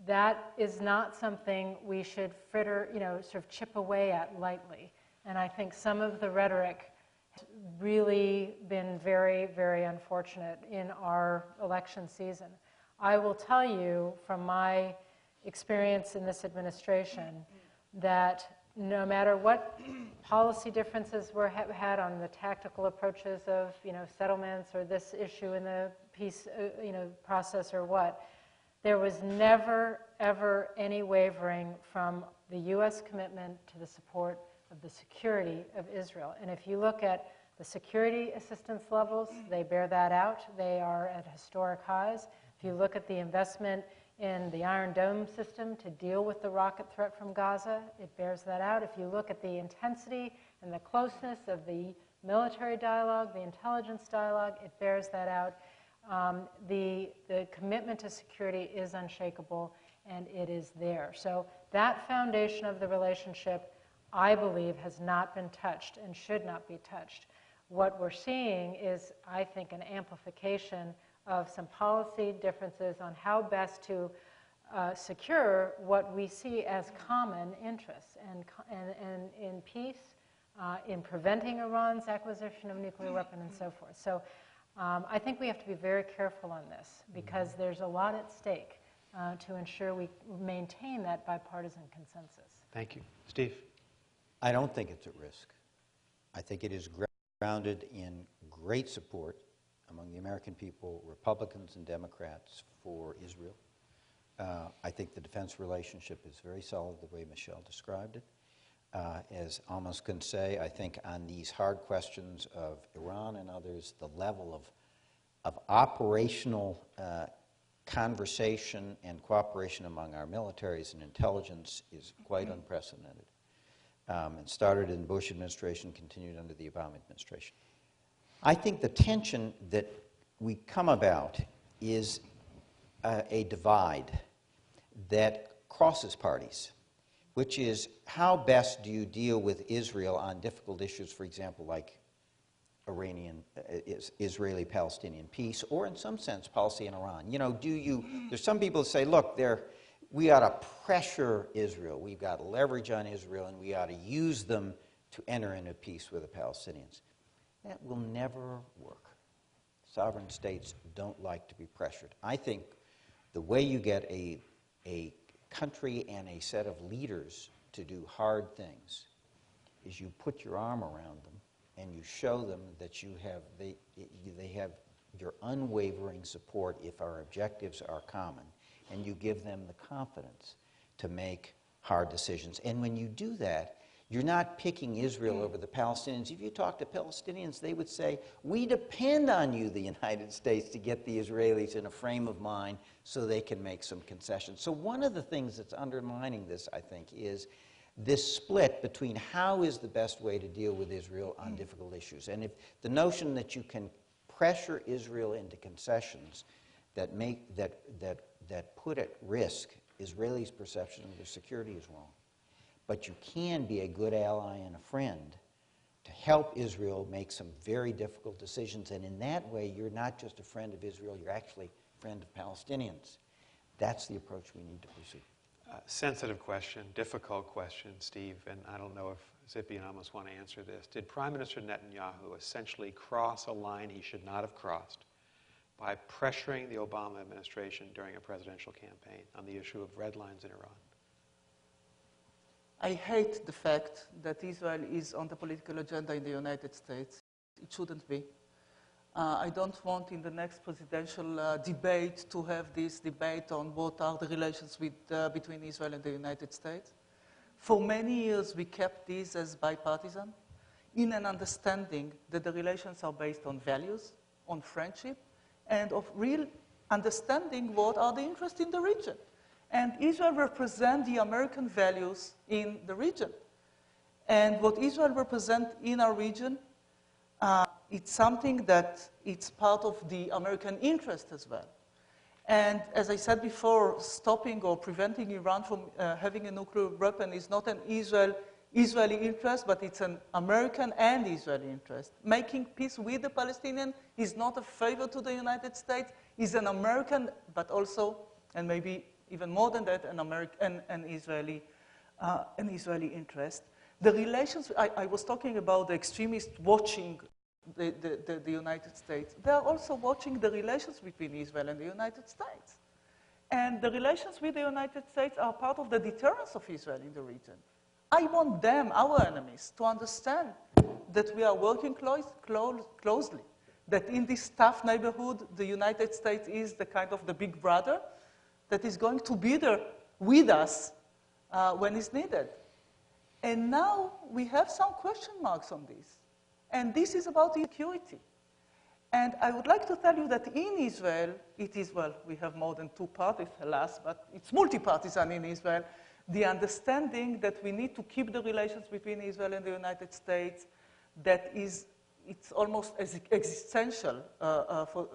That is not something we should sort of chip away at lightly. And I think some of the rhetoric has really been very, very unfortunate in our election season. I will tell you from my experience in this administration that no matter what policy differences were had on the tactical approaches of settlements or this issue in the peace process or what, there was never, ever any wavering from the U.S. commitment to the support of the security of Israel. And if you look at the security assistance levels, they bear that out. They are at historic highs. If you look at the investment in the Iron Dome system to deal with the rocket threat from Gaza, it bears that out. If you look at the intensity and the closeness of the military dialogue, the intelligence dialogue, it bears that out. The commitment to security is unshakable, and it is there. So that foundation of the relationship, I believe, has not been touched and should not be touched. What we're seeing is, I think, an amplification of some policy differences on how best to secure what we see as common interests and in peace, in preventing Iran's acquisition of nuclear weapons and so forth. So I think we have to be very careful on this because there's a lot at stake to ensure we maintain that bipartisan consensus. Thank you. Steve? I don't think it's at risk. I think it is grounded in great support among the American people, Republicans and Democrats, for Israel. I think the defense relationship is very solid the way Michèle described it. As Amos can say, I think on these hard questions of Iran and others, the level of operational conversation and cooperation among our militaries and intelligence is quite unprecedented. It started in the Bush administration, continued under the Obama administration. I think the tension that we come about is a divide that crosses parties, which is how best do you deal with Israel on difficult issues, for example, like Israeli-Palestinian peace, or in some sense, policy in Iran. There's some people who say, look, we ought to pressure Israel, we've got to leverage on Israel, and we ought to use them to enter into peace with the Palestinians. That will never work. Sovereign states don't like to be pressured. I think the way you get a country and a set of leaders to do hard things is you put your arm around them and you show them that they have your unwavering support if our objectives are common, and you give them the confidence to make hard decisions. And when you do that, you're not picking Israel over the Palestinians. If you talk to Palestinians, they would say, we depend on you, the United States, to get the Israelis in a frame of mind so they can make some concessions. So one of the things that's undermining this, I think, is this split between how is the best way to deal with Israel on difficult issues. And if the notion that you can pressure Israel into concessions that put at risk Israelis' perception of their security is wrong. But you can be a good ally and a friend to help Israel make some very difficult decisions. And in that way, you're not just a friend of Israel, you're actually a friend of Palestinians. That's the approach we need to pursue. Sensitive question, difficult question, Steve, and I don't know if Tzipi and Amos want to answer this. Did Prime Minister Netanyahu essentially cross a line he should not have crossed by pressuring the Obama administration during a presidential campaign on the issue of red lines in Iran? I hate the fact that Israel is on the political agenda in the United States. It shouldn't be. I don't want in the next presidential debate to have this debate on what are the relations between Israel and the United States. For many years, we kept this as bipartisan in an understanding that the relations are based on values, on friendship, and of real understanding what are the interests in the region. And Israel represents the American values in the region. And what Israel represents in our region, it's something that it's part of the American interest as well. And as I said before, stopping or preventing Iran from having a nuclear weapon is not an Israeli interest, but it's an American and Israeli interest. Making peace with the Palestinians is not a favor to the United States, it's an American, but also, and maybe even more than that, an Israeli interest. The relations, I was talking about the extremists watching the United States. They are also watching the relations between Israel and the United States. And the relations with the United States are part of the deterrence of Israel in the region. I want them, our enemies, to understand that we are working closely, that in this tough neighborhood, the United States is the kind of the big brother that is going to be there with us when it's needed. And now we have some question marks on this. And this is about security. And I would like to tell you that in Israel, it is, well, we have more than two parties, alas, but it's multi-partisan in Israel, the understanding that we need to keep the relations between Israel and the United States, that is, it's almost as existential for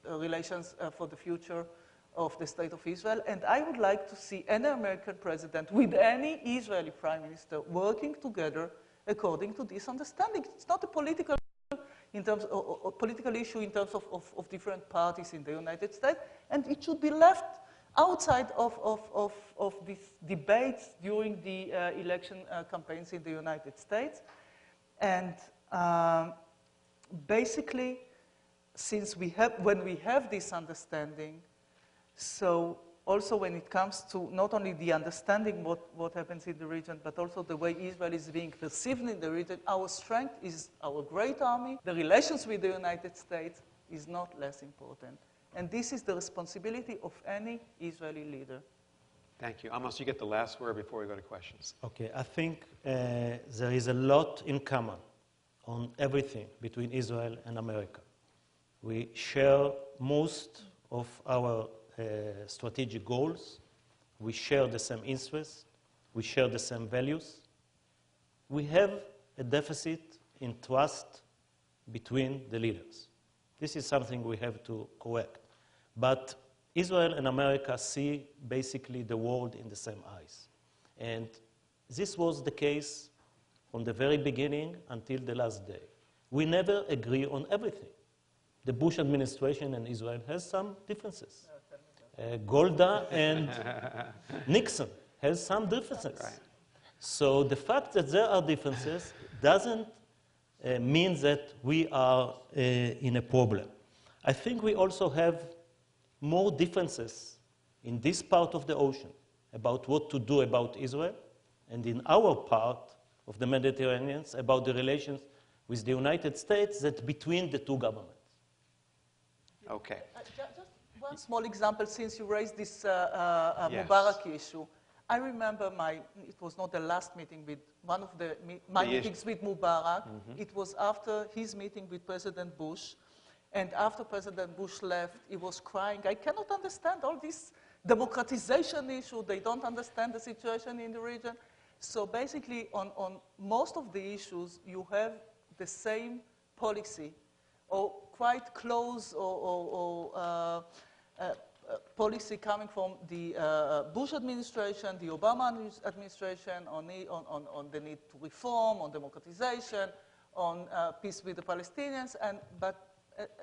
relations for the future of the State of Israel. And I would like to see any American president with any Israeli prime minister working together according to this understanding. It's not a political political issue in terms of different parties in the United States, and it should be left outside of these debates during the election campaigns in the United States. And basically, since when we have this understanding, so also when it comes to not only the understanding what happens in the region, but also the way Israel is being perceived in the region, our strength is our great army. The relations with the United States is not less important. And this is the responsibility of any Israeli leader. Thank you. Amos, you get the last word before we go to questions. Okay, I think there is a lot in common on everything between Israel and America. We share most of our strategic goals. We share the same interests. We share the same values. We have a deficit in trust between the leaders. This is something we have to correct. But Israel and America see basically the world in the same eyes. And this was the case from the very beginning until the last day. We never agree on everything. The Bush administration and Israel has some differences. Golda and Nixon has some differences. Right. So the fact that there are differences doesn't mean that we are in a problem. I think we also have more differences in this part of the ocean about what to do about Israel, and in our part of the Mediterranean, about the relations with the United States that between the two governments. Okay. Just one small example, since you raised this Yes. Mubarak issue. I remember it was not the last meeting with one of my meetings with Mubarak. It was after his meeting with President Bush. And after President Bush left, he was crying, I cannot understand all this democratization issue. They don't understand the situation in the region. So basically, on most of the issues, you have the same policy, or quite close policy coming from the Bush administration, the Obama administration, on the need to reform, on democratization, on peace with the Palestinians. But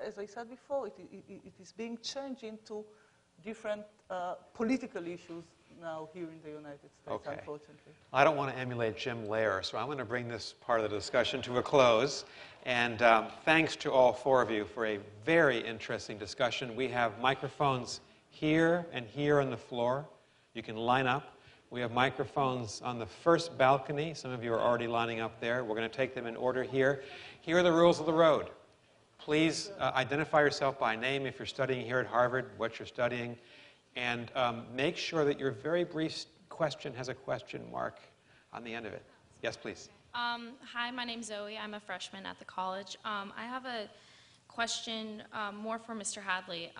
as I said before, it is being changed into different political issues now here in the United States, unfortunately. I don't want to emulate Jim Lehrer, so I'm going to bring this part of the discussion to a close. And thanks to all four of you for a very interesting discussion. We have microphones here and here on the floor. You can line up. We have microphones on the first balcony. Some of you are already lining up there. We're going to take them in order here. Here are the rules of the road. Please identify yourself by name if you're studying here at Harvard, what you're studying, and make sure that your very brief question has a question mark on the end of it. Yes, please. Hi, my name's Zoe. I'm a freshman at the college. I have a question more for Mr. Hadley.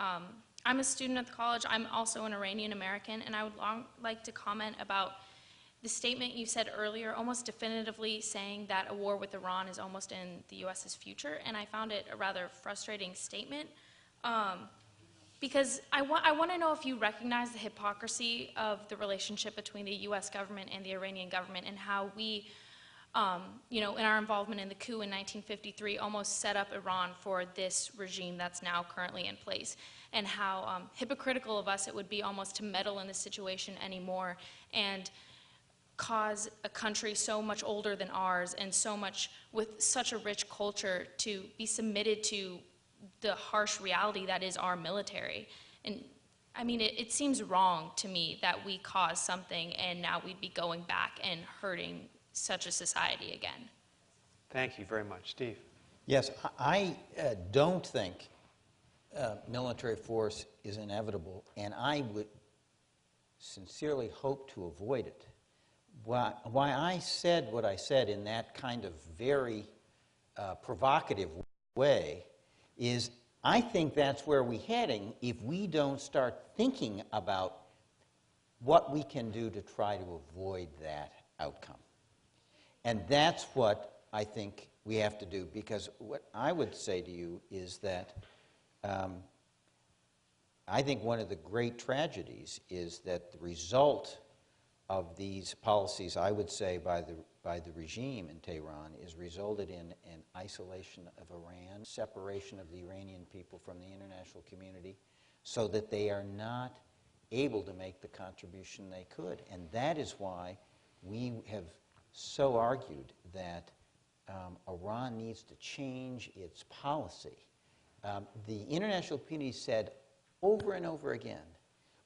I'm a student at the college. I'm also an Iranian American, and I would like to comment about the statement you said earlier, almost definitively saying that a war with Iran is almost in the U.S.'s future, and I found it a rather frustrating statement because I want to know if you recognize the hypocrisy of the relationship between the U.S. government and the Iranian government, and how we, in our involvement in the coup in 1953, almost set up Iran for this regime that's now currently in place, and how hypocritical of us it would be almost to meddle in this situation anymore and cause a country so much older than ours and with such a rich culture to be submitted to the harsh reality that is our military. And I mean, it seems wrong to me that we caused something and now we'd be going back and hurting such a society again. Thank you very much. Steve. Yes, I don't think military force is inevitable, and I would sincerely hope to avoid it. Why I said what I said in that kind of very provocative way is I think that's where we're heading if we don't start thinking about what we can do to try to avoid that outcome. And that's what I think we have to do, because what I would say to you is that I think one of the great tragedies is that the result of these policies, I would say, by the regime in Tehran, is resulted in an isolation of Iran, separation of the Iranian people from the international community, so that they are not able to make the contribution they could. And that is why we have so argued that Iran needs to change its policy. The international community said over and over again,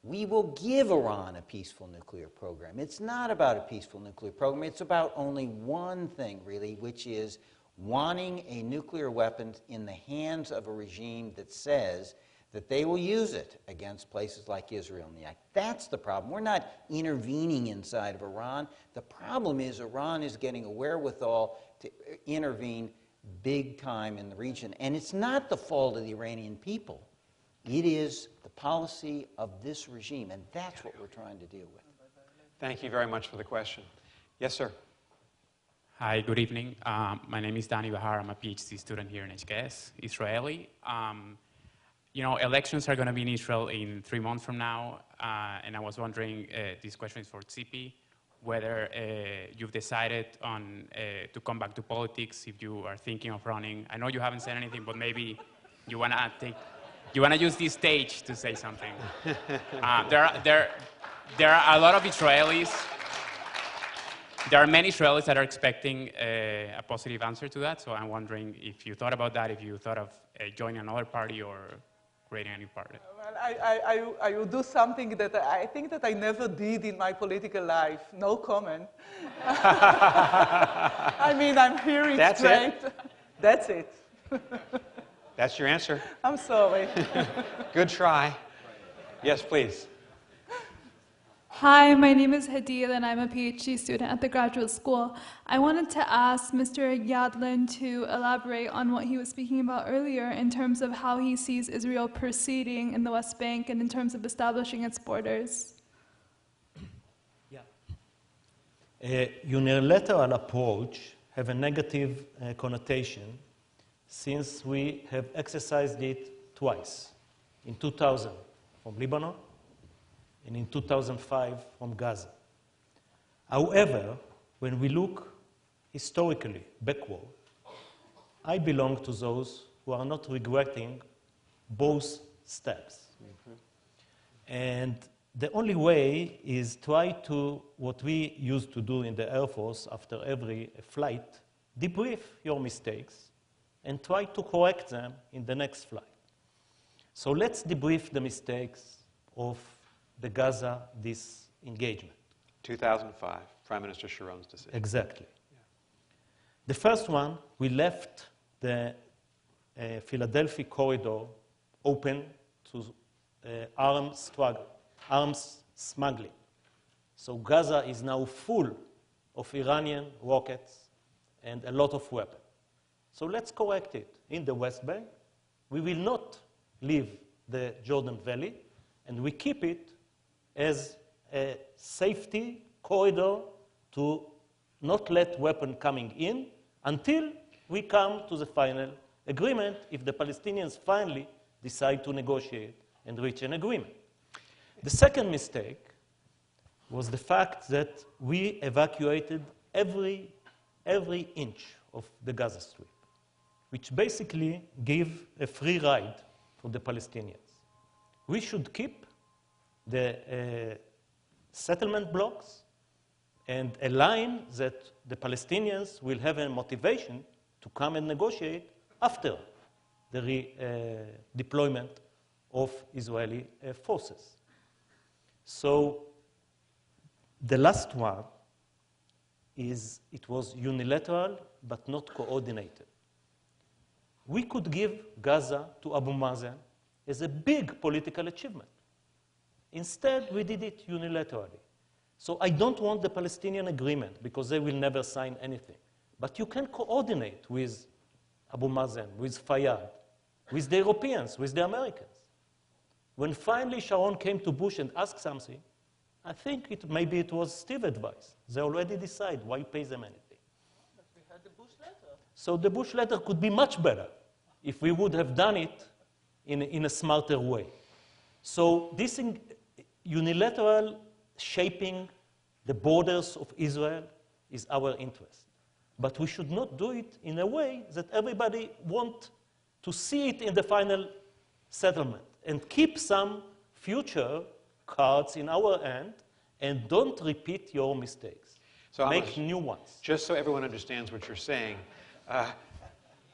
we will give Iran a peaceful nuclear program. It's not about a peaceful nuclear program. It's about only one thing, really, which is wanting a nuclear weapon in the hands of a regime that says that they will use it against places like Israel and the Iraq. That's the problem. We're not intervening inside of Iran. The problem is Iran is getting a wherewithal to intervene big time in the region. And it's not the fault of the Iranian people. It is the policy of this regime, and that's what we're trying to deal with. Thank you very much for the question. Yes, sir. Hi, good evening. My name is Dani Bahar. I'm a PhD student here in HKS, Israeli. Elections are going to be in Israel in 3 months from now, and I was wondering, this question is for Tzipi, whether you've decided on to come back to politics, if you are thinking of running. I know you haven't said anything, but maybe you want to use this stage to say something. There are a lot of Israelis. There are many Israelis that are expecting a positive answer to that, so I'm wondering if you thought about that, if you thought of joining another party or creating a new party. Well, I will do something that I think that I never did in my political life. No comment. I mean, I'm hearing That's straight. it? That's it. That's your answer. I'm sorry. Good try. Yes, please. Hi, my name is Hadid, and I'm a PhD student at the graduate school. I wanted to ask Mr. Yadlin to elaborate on what he was speaking about earlier in terms of how he sees Israel proceeding in the West Bank and in terms of establishing its borders. Yeah. A unilateral approach have a negative connotation since we have exercised it twice, in 2000 from Lebanon and in 2005 from Gaza. However, when we look historically backward, I belong to those who are not regretting both steps. And the only way is try to, what we used to do in the Air Force after every flight, debrief your mistakes and try to correct them in the next flight. So let's debrief the mistakes of the Gaza disengagement. 2005, Prime Minister Sharon's decision. Exactly. Yeah. The first one, we left the Philadelphia corridor open to arms smuggling. So Gaza is now full of Iranian rockets and a lot of weapons. So let's correct it. In the West Bank, we will not leave the Jordan Valley, and we keep it as a safety corridor to not let weapons coming in until we come to the final agreement if the Palestinians finally decide to negotiate and reach an agreement. The second mistake was the fact that we evacuated every inch of the Gaza Strip, which basically gave a free ride for the Palestinians. We should keep the settlement blocks and a line that the Palestinians will have a motivation to come and negotiate after the deployment of Israeli forces. So the last one is it was unilateral but not coordinated. We could give Gaza to Abu Mazen as a big political achievement. Instead, we did it unilaterally. So I don't want the Palestinian agreement because they will never sign anything. But you can coordinate with Abu Mazen, with Fayyad, with the Europeans, with the Americans. When finally Sharon came to Bush and asked something, I think maybe it was Steve's advice. They already decide why pay them anything. But we had the Bush letter. So the Bush letter could be much better if we would have done it in a smarter way. So this unilateral shaping the borders of Israel is our interest. But we should not do it in a way that everybody wants to see it in the final settlement and keep some future cards in our hand and don't repeat your mistakes. So make new ones. Just so everyone understands what you're saying,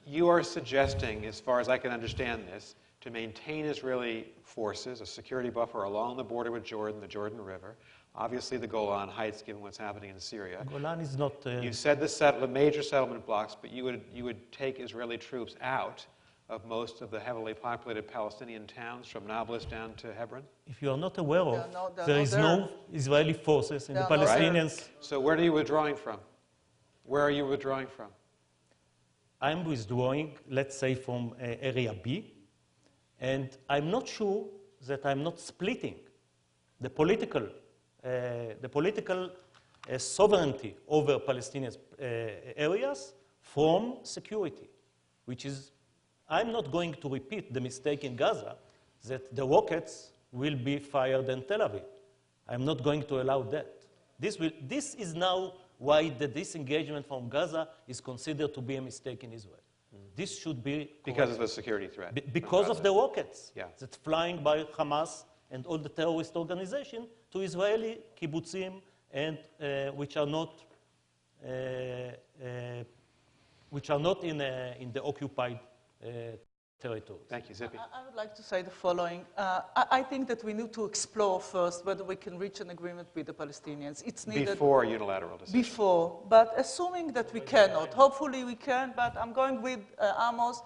you are suggesting, as far as I can understand this, to maintain Israeli forces, a security buffer along the border with Jordan, the Jordan River, obviously the Golan Heights, given what's happening in Syria. Golan is not... You said the major settlement blocks, but you would take Israeli troops out of most of the heavily populated Palestinian towns from Nablus down to Hebron? If you are not aware of, there is there. no Israeli forces in the Palestinians. Right. So where are you withdrawing from? Where are you withdrawing from? I'm withdrawing, let's say, from Area B, and I'm not sure that I'm not splitting the political sovereignty over Palestinian areas from security, which is, I'm not going to repeat the mistake in Gaza that the rockets will be fired in Tel Aviv. I'm not going to allow that. This is now why the disengagement from Gaza is considered to be a mistake in Israel. This should be because of the security threat. Because of the rockets that's flying by Hamas and all the terrorist organizations to Israeli kibbutzim and which are not in the occupied territories. Thank you, Tzipi. I would like to say the following. I think that we need to explore first whether we can reach an agreement with the Palestinians. It's needed Before unilateral decision. before, but assuming that we cannot. Hopefully we can, but I'm going with Amos.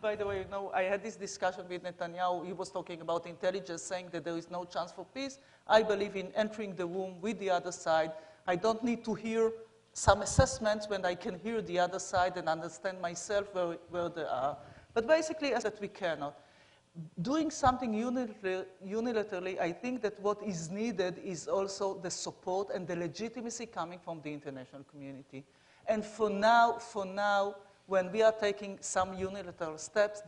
By the way, you know, I had this discussion with Netanyahu. He was talking about intelligence, saying that there is no chance for peace. I believe in entering the room with the other side. I don't need to hear some assessments when I can hear the other side and understand myself where they are. But basically, as that we cannot. Doing something unilaterally, I think that what is needed is also the support and the legitimacy coming from the international community. And for now, when we are taking some unilateral steps,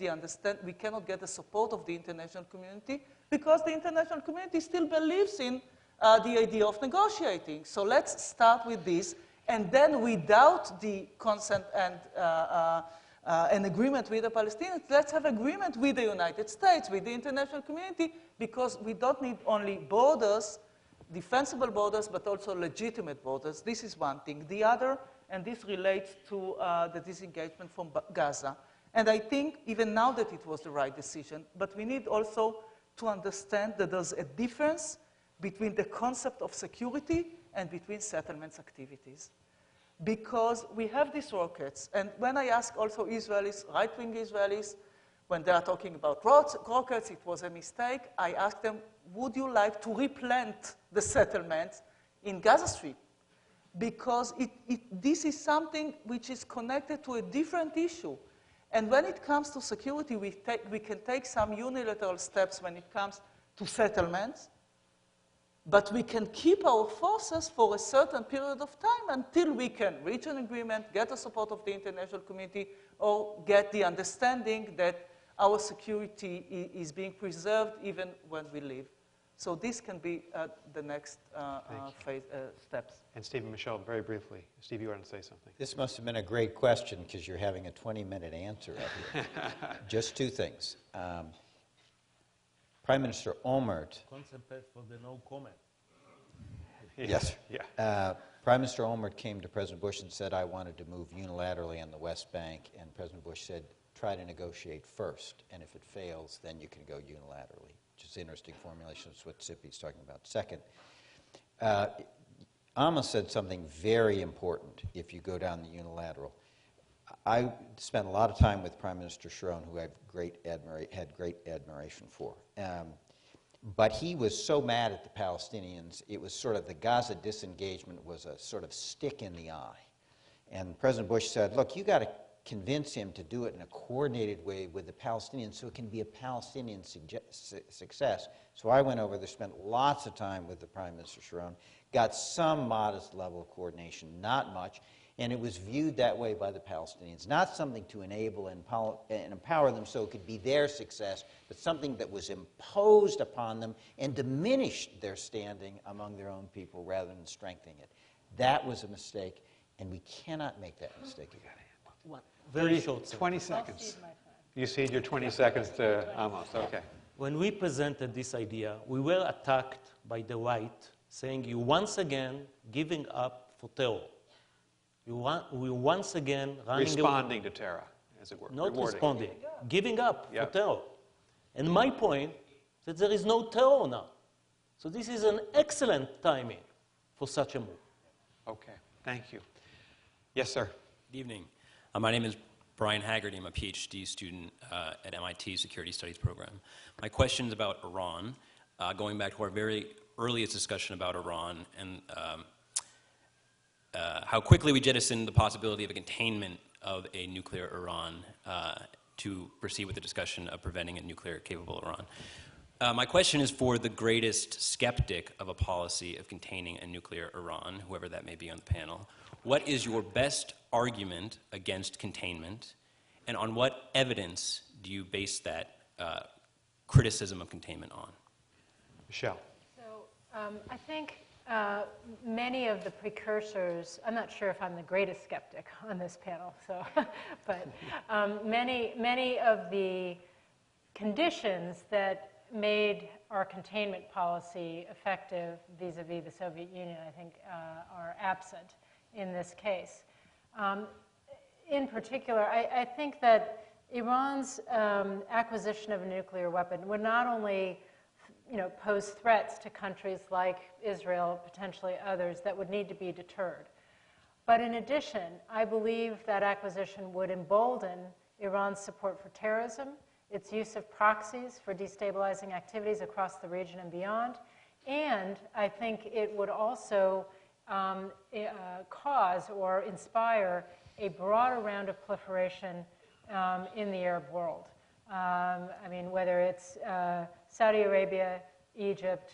we cannot get the support of the international community because the international community still believes in the idea of negotiating. So let's start with this, and then without the consent and an agreement with the Palestinians, let's have agreement with the United States, with the international community, because we don't need only borders, defensible borders, but also legitimate borders. This is one thing. The other, and this relates to the disengagement from Gaza. And I think even now that it was the right decision, but we need also to understand that there's a difference between the concept of security and between settlements activities. Because we have these rockets, and when I ask also Israelis, right-wing Israelis, when they are talking about rockets, it was a mistake, I ask them, would you like to replant the settlements in Gaza Strip? Because this is something which is connected to a different issue. And when it comes to security, we can take some unilateral steps when it comes to settlements, but we can keep our forces for a certain period of time until we can reach an agreement, get the support of the international community, or get the understanding that our security is being preserved even when we leave. So this can be the next steps. And Stephen, Michèle, very briefly. Steve, you wanted to say something. This must have been a great question because you're having a 20-minute answer up here. Just two things. Prime Minister Olmert. Concept for the no comment. Yes. Yeah. Prime Minister Olmert came to President Bush and said, I wanted to move unilaterally on the West Bank. And President Bush said, try to negotiate first. And if it fails, then you can go unilaterally. Which is an interesting formulation. That's what Tzipi's talking about. Second, Amos said something very important if you go down the unilateral. I spent a lot of time with Prime Minister Sharon, who I had great admiration for. But he was so mad at the Palestinians, it was sort of the Gaza disengagement was a sort of stick in the eye. And President Bush said, look, you got to convince him to do it in a coordinated way with the Palestinians so it can be a Palestinian success. So I went over there, spent lots of time with the Prime Minister Sharon, got some modest level of coordination, not much. And it was viewed that way by the Palestinians, not something to enable and empower them so it could be their success, but something that was imposed upon them and diminished their standing among their own people rather than strengthening it. That was a mistake, and we cannot make that mistake again. Very short. 20 seconds. You cede your 20 seconds to Amos. Okay. When we presented this idea, we were attacked by the right, saying you once again giving up for terror. We once again running responding to terror, as it were. Not rewarding. responding, giving up Yep. for terror. And my point is that there is no terror now. So this is an excellent timing for such a move. Okay, thank you. Yes, sir. Good evening. My name is Brian Haggerty. I'm a PhD student at MIT Security Studies program. My question is about Iran, going back to our very earliest discussion about Iran and how quickly we jettisoned the possibility of a containment of a nuclear Iran to proceed with the discussion of preventing a nuclear-capable Iran. My question is for the greatest skeptic of a policy of containing a nuclear Iran, whoever that may be on the panel. What is your best argument against containment, and on what evidence do you base that criticism of containment on? Michèle. So I think many of the precursors, I'm not sure if I'm the greatest skeptic on this panel, so, but many of the conditions that made our containment policy effective vis-a-vis the Soviet Union, I think, are absent in this case. In particular, I think that Iran's acquisition of a nuclear weapon would not only pose threats to countries like Israel, potentially others, that would need to be deterred. But in addition, I believe that acquisition would embolden Iran's support for terrorism, its use of proxies for destabilizing activities across the region and beyond, and I think it would also cause or inspire a broader round of proliferation in the Arab world. I mean, whether it's Saudi Arabia, Egypt,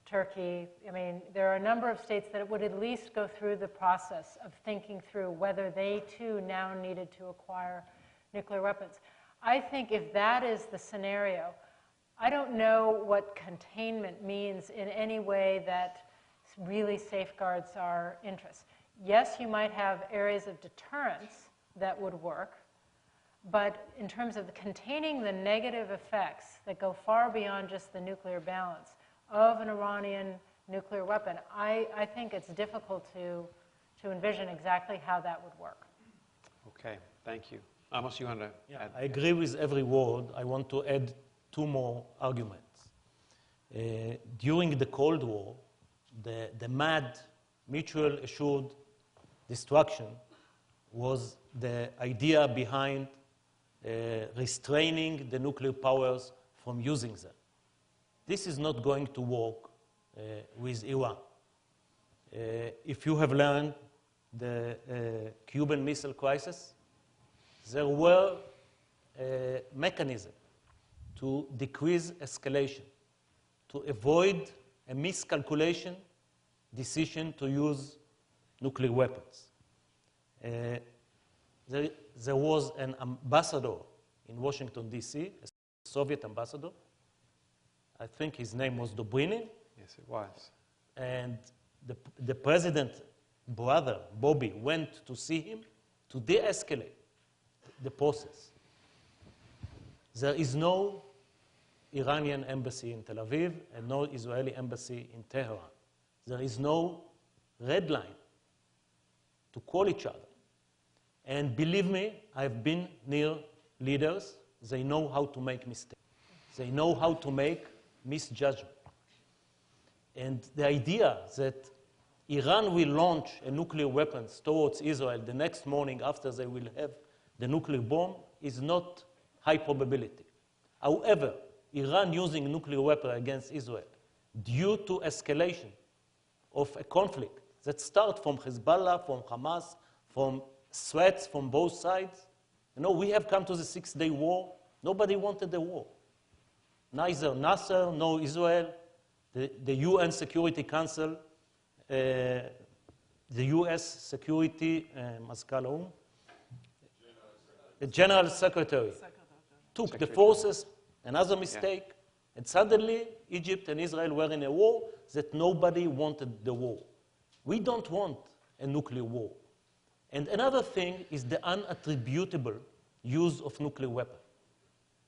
Turkey, I mean, there are a number of states that would at least go through the process of thinking through whether they too now needed to acquire nuclear weapons. I think if that is the scenario, I don't know what containment means in any way that really safeguards our interests. Yes, you might have areas of deterrence that would work, but in terms of containing the negative effects that go far beyond just the nuclear balance of an Iranian nuclear weapon, I think it's difficult to envision exactly how that would work. Okay, thank you. Amos, you want to add? I agree with every word. I want to add two more arguments. During the Cold War, the MAD, mutual assured destruction, was the idea behind restraining the nuclear powers from using them. This is not going to work with Iran. If you have learned the Cuban Missile Crisis, there were a mechanism to decrease escalation, to avoid a miscalculation decision to use nuclear weapons. There was an ambassador in Washington, D.C., a Soviet ambassador. I think his name was Dobrynin. Yes, it was. And the president's brother, Bobby, went to see him to de-escalate the process. There is no Iranian embassy in Tel Aviv and no Israeli embassy in Tehran. There is no red line to call each other. And believe me, I've been near leaders. They know how to make mistakes. They know how to make misjudgment. And the idea that Iran will launch a nuclear weapons towards Israel the next morning after they will have the nuclear bomb is not high probability. However, Iran using nuclear weapon against Israel due to escalation of a conflict that starts from Hezbollah, from Hamas, from threats from both sides. You know, we have come to the 6-day war. Nobody wanted the war. Neither Nasser nor Israel, the UN Security Council, the U.S. Security, the General Secretary took the forces, another mistake, and suddenly Egypt and Israel were in a war that nobody wanted the war. We don't want a nuclear war. And another thing is the unattributable use of nuclear weapons.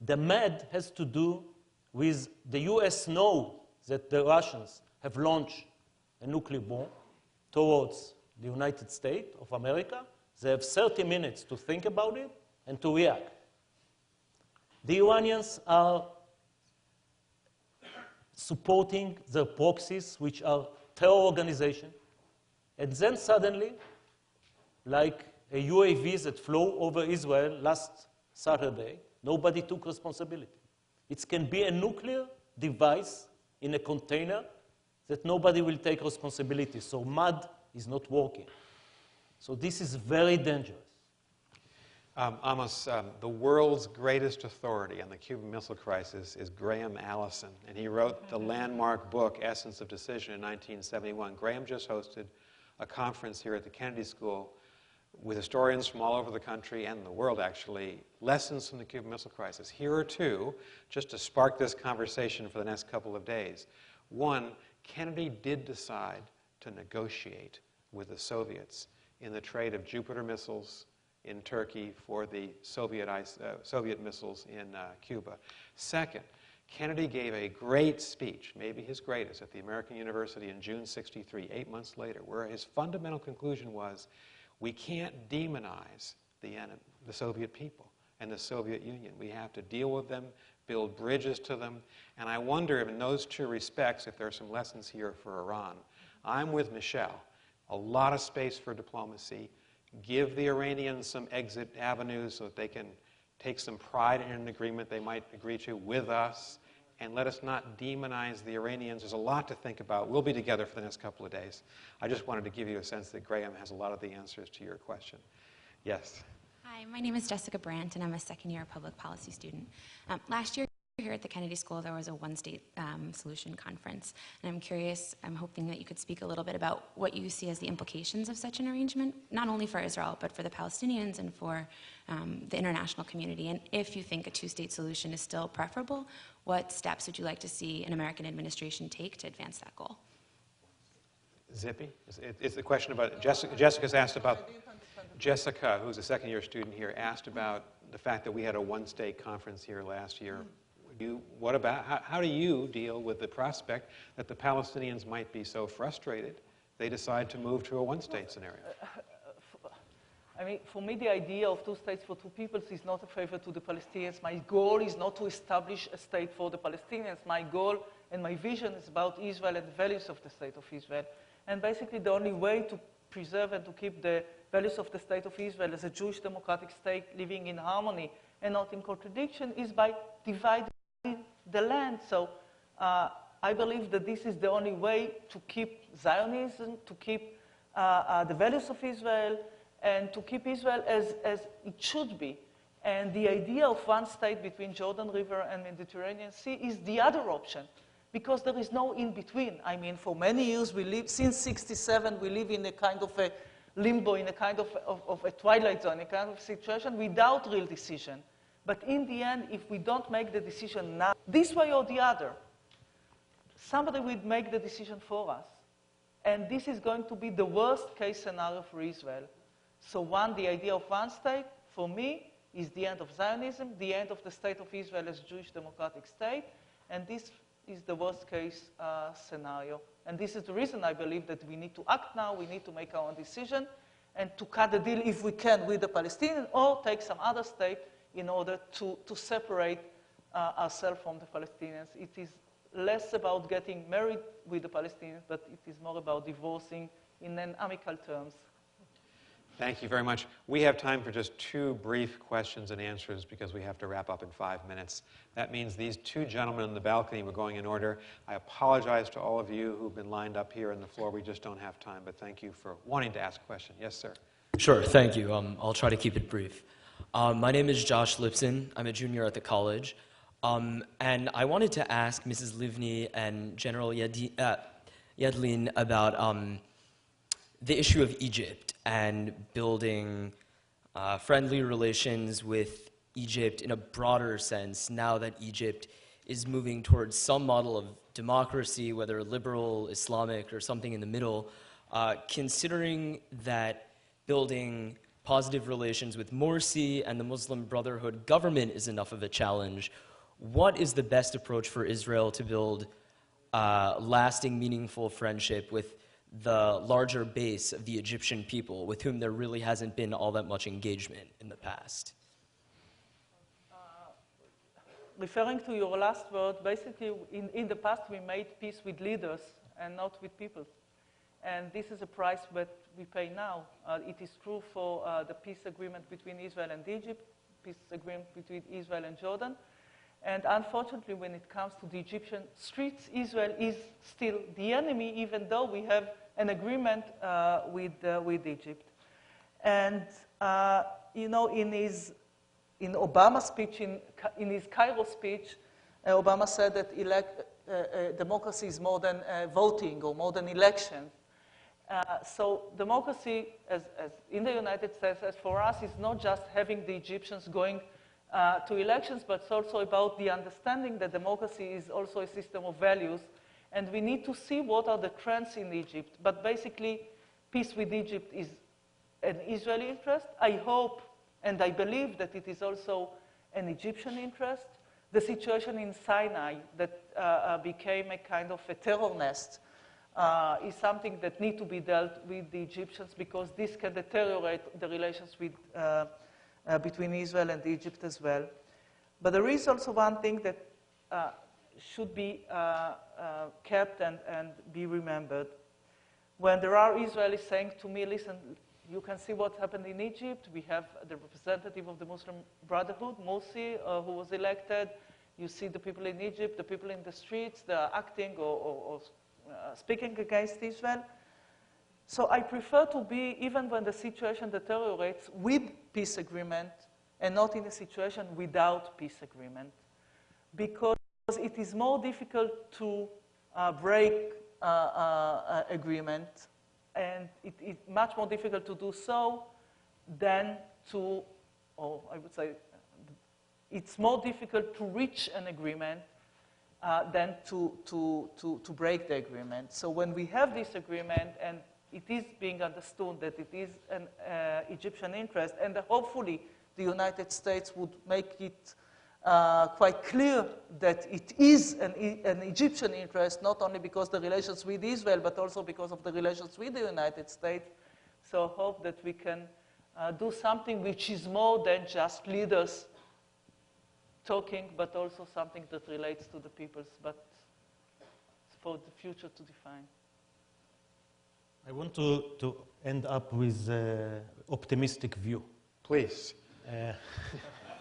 The MAD has to do with the U.S. know that the Russians have launched a nuclear bomb towards the United States of America. They have 30 minutes to think about it and to react. The Iranians are supporting their proxies, which are terror organizations, and then suddenly, like a UAV that flew over Israel last Saturday, nobody took responsibility. It can be a nuclear device in a container that nobody will take responsibility. So MAD is not working. So this is very dangerous. Amos, the world's greatest authority on the Cuban Missile Crisis is Graham Allison, and he wrote the landmark book, Essence of Decision, in 1971. Graham just hosted a conference here at the Kennedy School with historians from all over the country and the world, actually, lessons from the Cuban Missile Crisis. Here are two, just to spark this conversation for the next couple of days. One, Kennedy did decide to negotiate with the Soviets in the trade of Jupiter missiles in Turkey for the Soviet missiles in Cuba. Second, Kennedy gave a great speech, maybe his greatest, at the American University in June '63, 8 months later, where his fundamental conclusion was, we can't demonize the Soviet people and the Soviet Union. We have to deal with them, build bridges to them, and I wonder if in those two respects if there are some lessons here for Iran. I'm with Michèle. A lot of space for diplomacy. Give the Iranians some exit avenues so that they can take some pride in an agreement they might agree to with us, and let us not demonize the Iranians. There's a lot to think about. We'll be together for the next couple of days. I just wanted to give you a sense that Graham has a lot of the answers to your question. Yes? Hi, my name is Jessica Brandt, and I'm a second-year public policy student. Last year here at the Kennedy School, there was a one-state solution conference, and I'm curious, I'm hoping that you could speak a little bit about what you see as the implications of such an arrangement, not only for Israel, but for the Palestinians and for the international community. And if you think a two-state solution is still preferable, what steps would you like to see an American administration take to advance that goal? Zippy? It's the question about, Jessica's asked about, Jessica, who's a second-year student here, asked about the fact that we had a one-state conference here last year. What about, how do you deal with the prospect that the Palestinians might be so frustrated they decide to move to a one-state scenario? I mean, for me, the idea of two states for two peoples is not a favor to the Palestinians. My goal is not to establish a state for the Palestinians. My goal and my vision is about Israel and the values of the state of Israel. And basically, the only way to preserve and to keep the values of the state of Israel as a Jewish democratic state living in harmony and not in contradiction is by dividing the land. So I believe that this is the only way to keep Zionism, to keep the values of Israel, and to keep Israel as it should be. And the idea of one state between Jordan River and Mediterranean Sea is the other option, because there is no in-between. I mean, for many years, we live, since 67, we live in a kind of a limbo, in a kind of a twilight zone, a kind of situation without real decision. But in the end, if we don't make the decision now, this way or the other, somebody will make the decision for us. And this is going to be the worst case scenario for Israel. So the idea of one state, for me, is the end of Zionism, the end of the state of Israel as a Jewish democratic state, and this is the worst case scenario. And this is the reason I believe that we need to act now, we need to make our own decision, and to cut the deal if we can with the Palestinians, or take some other state in order to separate ourselves from the Palestinians. It is less about getting married with the Palestinians, but it is more about divorcing in an amicable terms. Thank you very much. We have time for just two brief questions and answers because we have to wrap up in 5 minutes. That means these two gentlemen in the balcony were going in order. I apologize to all of you who've been lined up here on the floor. We just don't have time, but thank you for wanting to ask a question. Yes, sir. Sure, thank you. I'll try to keep it brief. My name is Josh Lipson. I'm a junior at the college. And I wanted to ask Mrs. Livni and General Yadlin about the issue of Egypt and building friendly relations with Egypt in a broader sense now that Egypt is moving towards some model of democracy, whether liberal, Islamic, or something in the middle, considering that building positive relations with Morsi and the Muslim Brotherhood government is enough of a challenge, what is the best approach for Israel to build lasting, meaningful friendship with the larger base of the Egyptian people with whom there really hasn't been all that much engagement in the past? Referring to your last word, basically in the past we made peace with leaders and not with people. And this is a price that we pay now. It is true for the peace agreement between Israel and Egypt, peace agreement between Israel and Jordan. And unfortunately, when it comes to the Egyptian streets, Israel is still the enemy, even though we have an agreement with Egypt. And, you know, in Obama's speech, in his Cairo speech, Obama said that democracy is more than voting or more than election. So democracy, as in the United States, as for us, is not just having the Egyptians going to elections, but it's also about the understanding that democracy is also a system of values. And we need to see what are the trends in Egypt. But basically, peace with Egypt is an Israeli interest. I hope and I believe that it is also an Egyptian interest. The situation in Sinai that became a kind of a terror nest is something that needs to be dealt with the Egyptians, because this can deteriorate the relations with between Israel and Egypt as well. But there is also one thing that should be kept and be remembered. When there are Israelis saying to me, listen, you can see what happened in Egypt. We have the representative of the Muslim Brotherhood, Morsi, who was elected. You see the people in Egypt, the people in the streets, they are acting or speaking against Israel. So I prefer to be, even when the situation deteriorates, with peace agreement and not in a situation without peace agreement. Because it is more difficult to break agreement, and it's much more difficult to do so than to, or I would say, it's more difficult to reach an agreement than to break the agreement. So when we have this agreement, and it is being understood that it is an Egyptian interest, and hopefully the United States would make it quite clear that it is an Egyptian interest, not only because the relations with Israel, but also because of the relations with the United States. So I hope that we can do something which is more than just leaders talking, but also something that relates to the peoples, but for the future to define. I want to end up with an optimistic view. Please.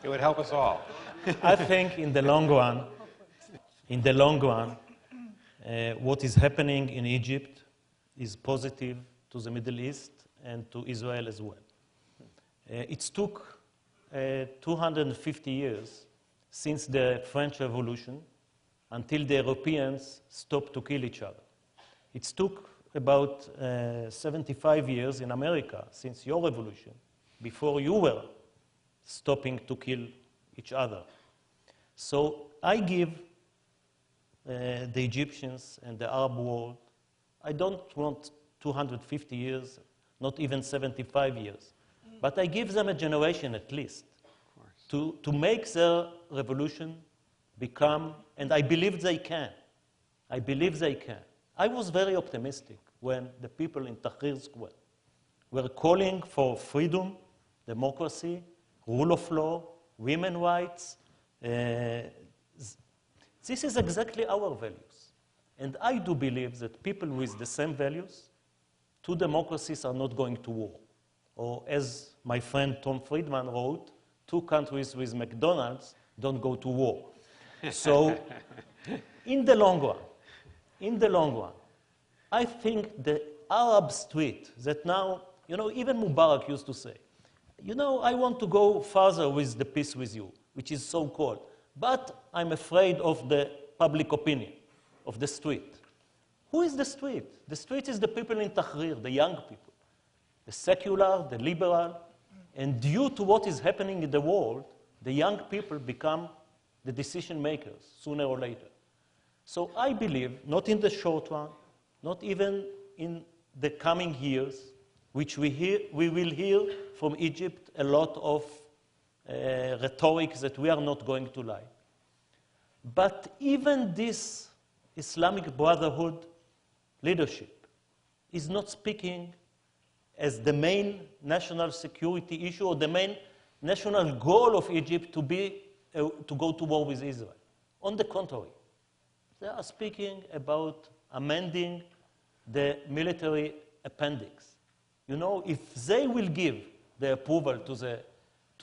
It would help us all. I think in the long run, what is happening in Egypt is positive to the Middle East and to Israel as well. It took 250 years since the French Revolution until the Europeans stopped to kill each other. It took about 75 years in America since your revolution, before you were stopping to kill each other. So I give the Egyptians and the Arab world, I don't want 250 years, not even 75 years, but I give them a generation at least to make their revolution become, and I believe they can. I believe they can. I was very optimistic when the people in Tahrir Square were calling for freedom, democracy, rule of law, women's rights. This is exactly our values. And I do believe that people with the same values, two democracies are not going to war. Or as my friend Tom Friedman wrote, two countries with McDonald's don't go to war. So in the long run, I think the Arab street that now, even Mubarak used to say, I want to go further with the peace with you, which is so called, but I'm afraid of the public opinion, of the street. Who is the street? The street is the people in Tahrir, the young people, the secular, the liberal, and due to what is happening in the world, the young people become the decision makers sooner or later. So I believe, not in the short run, not even in the coming years, which we will hear from Egypt a lot of rhetoric that we are not going to like. But even this Islamic Brotherhood leadership is not speaking as the main national security issue or the main national goal of Egypt to go to war with Israel. On the contrary, they are speaking about amending the military appendix. If they will give the approval to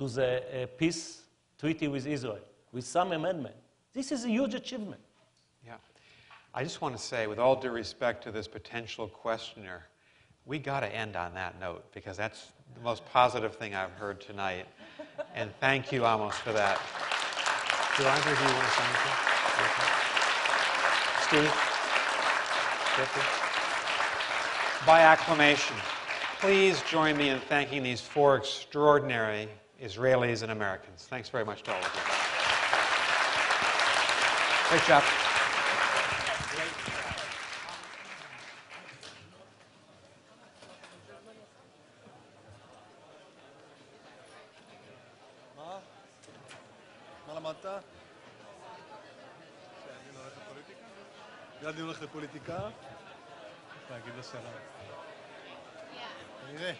the peace treaty with Israel with some amendment, this is a huge achievement. Yeah. I just want to say, with all due respect to this potential questioner, we got to end on that note, because that's the most positive thing I've heard tonight. And thank you, Amos, for that. Do either of you want to say anything? Okay. Steve? By acclamation, please join me in thanking these four extraordinary Israelis and Americans. Thanks very much to all of you. Great job. ידלין הולך לפוליטיקה? להגיד לה שלום. נראה.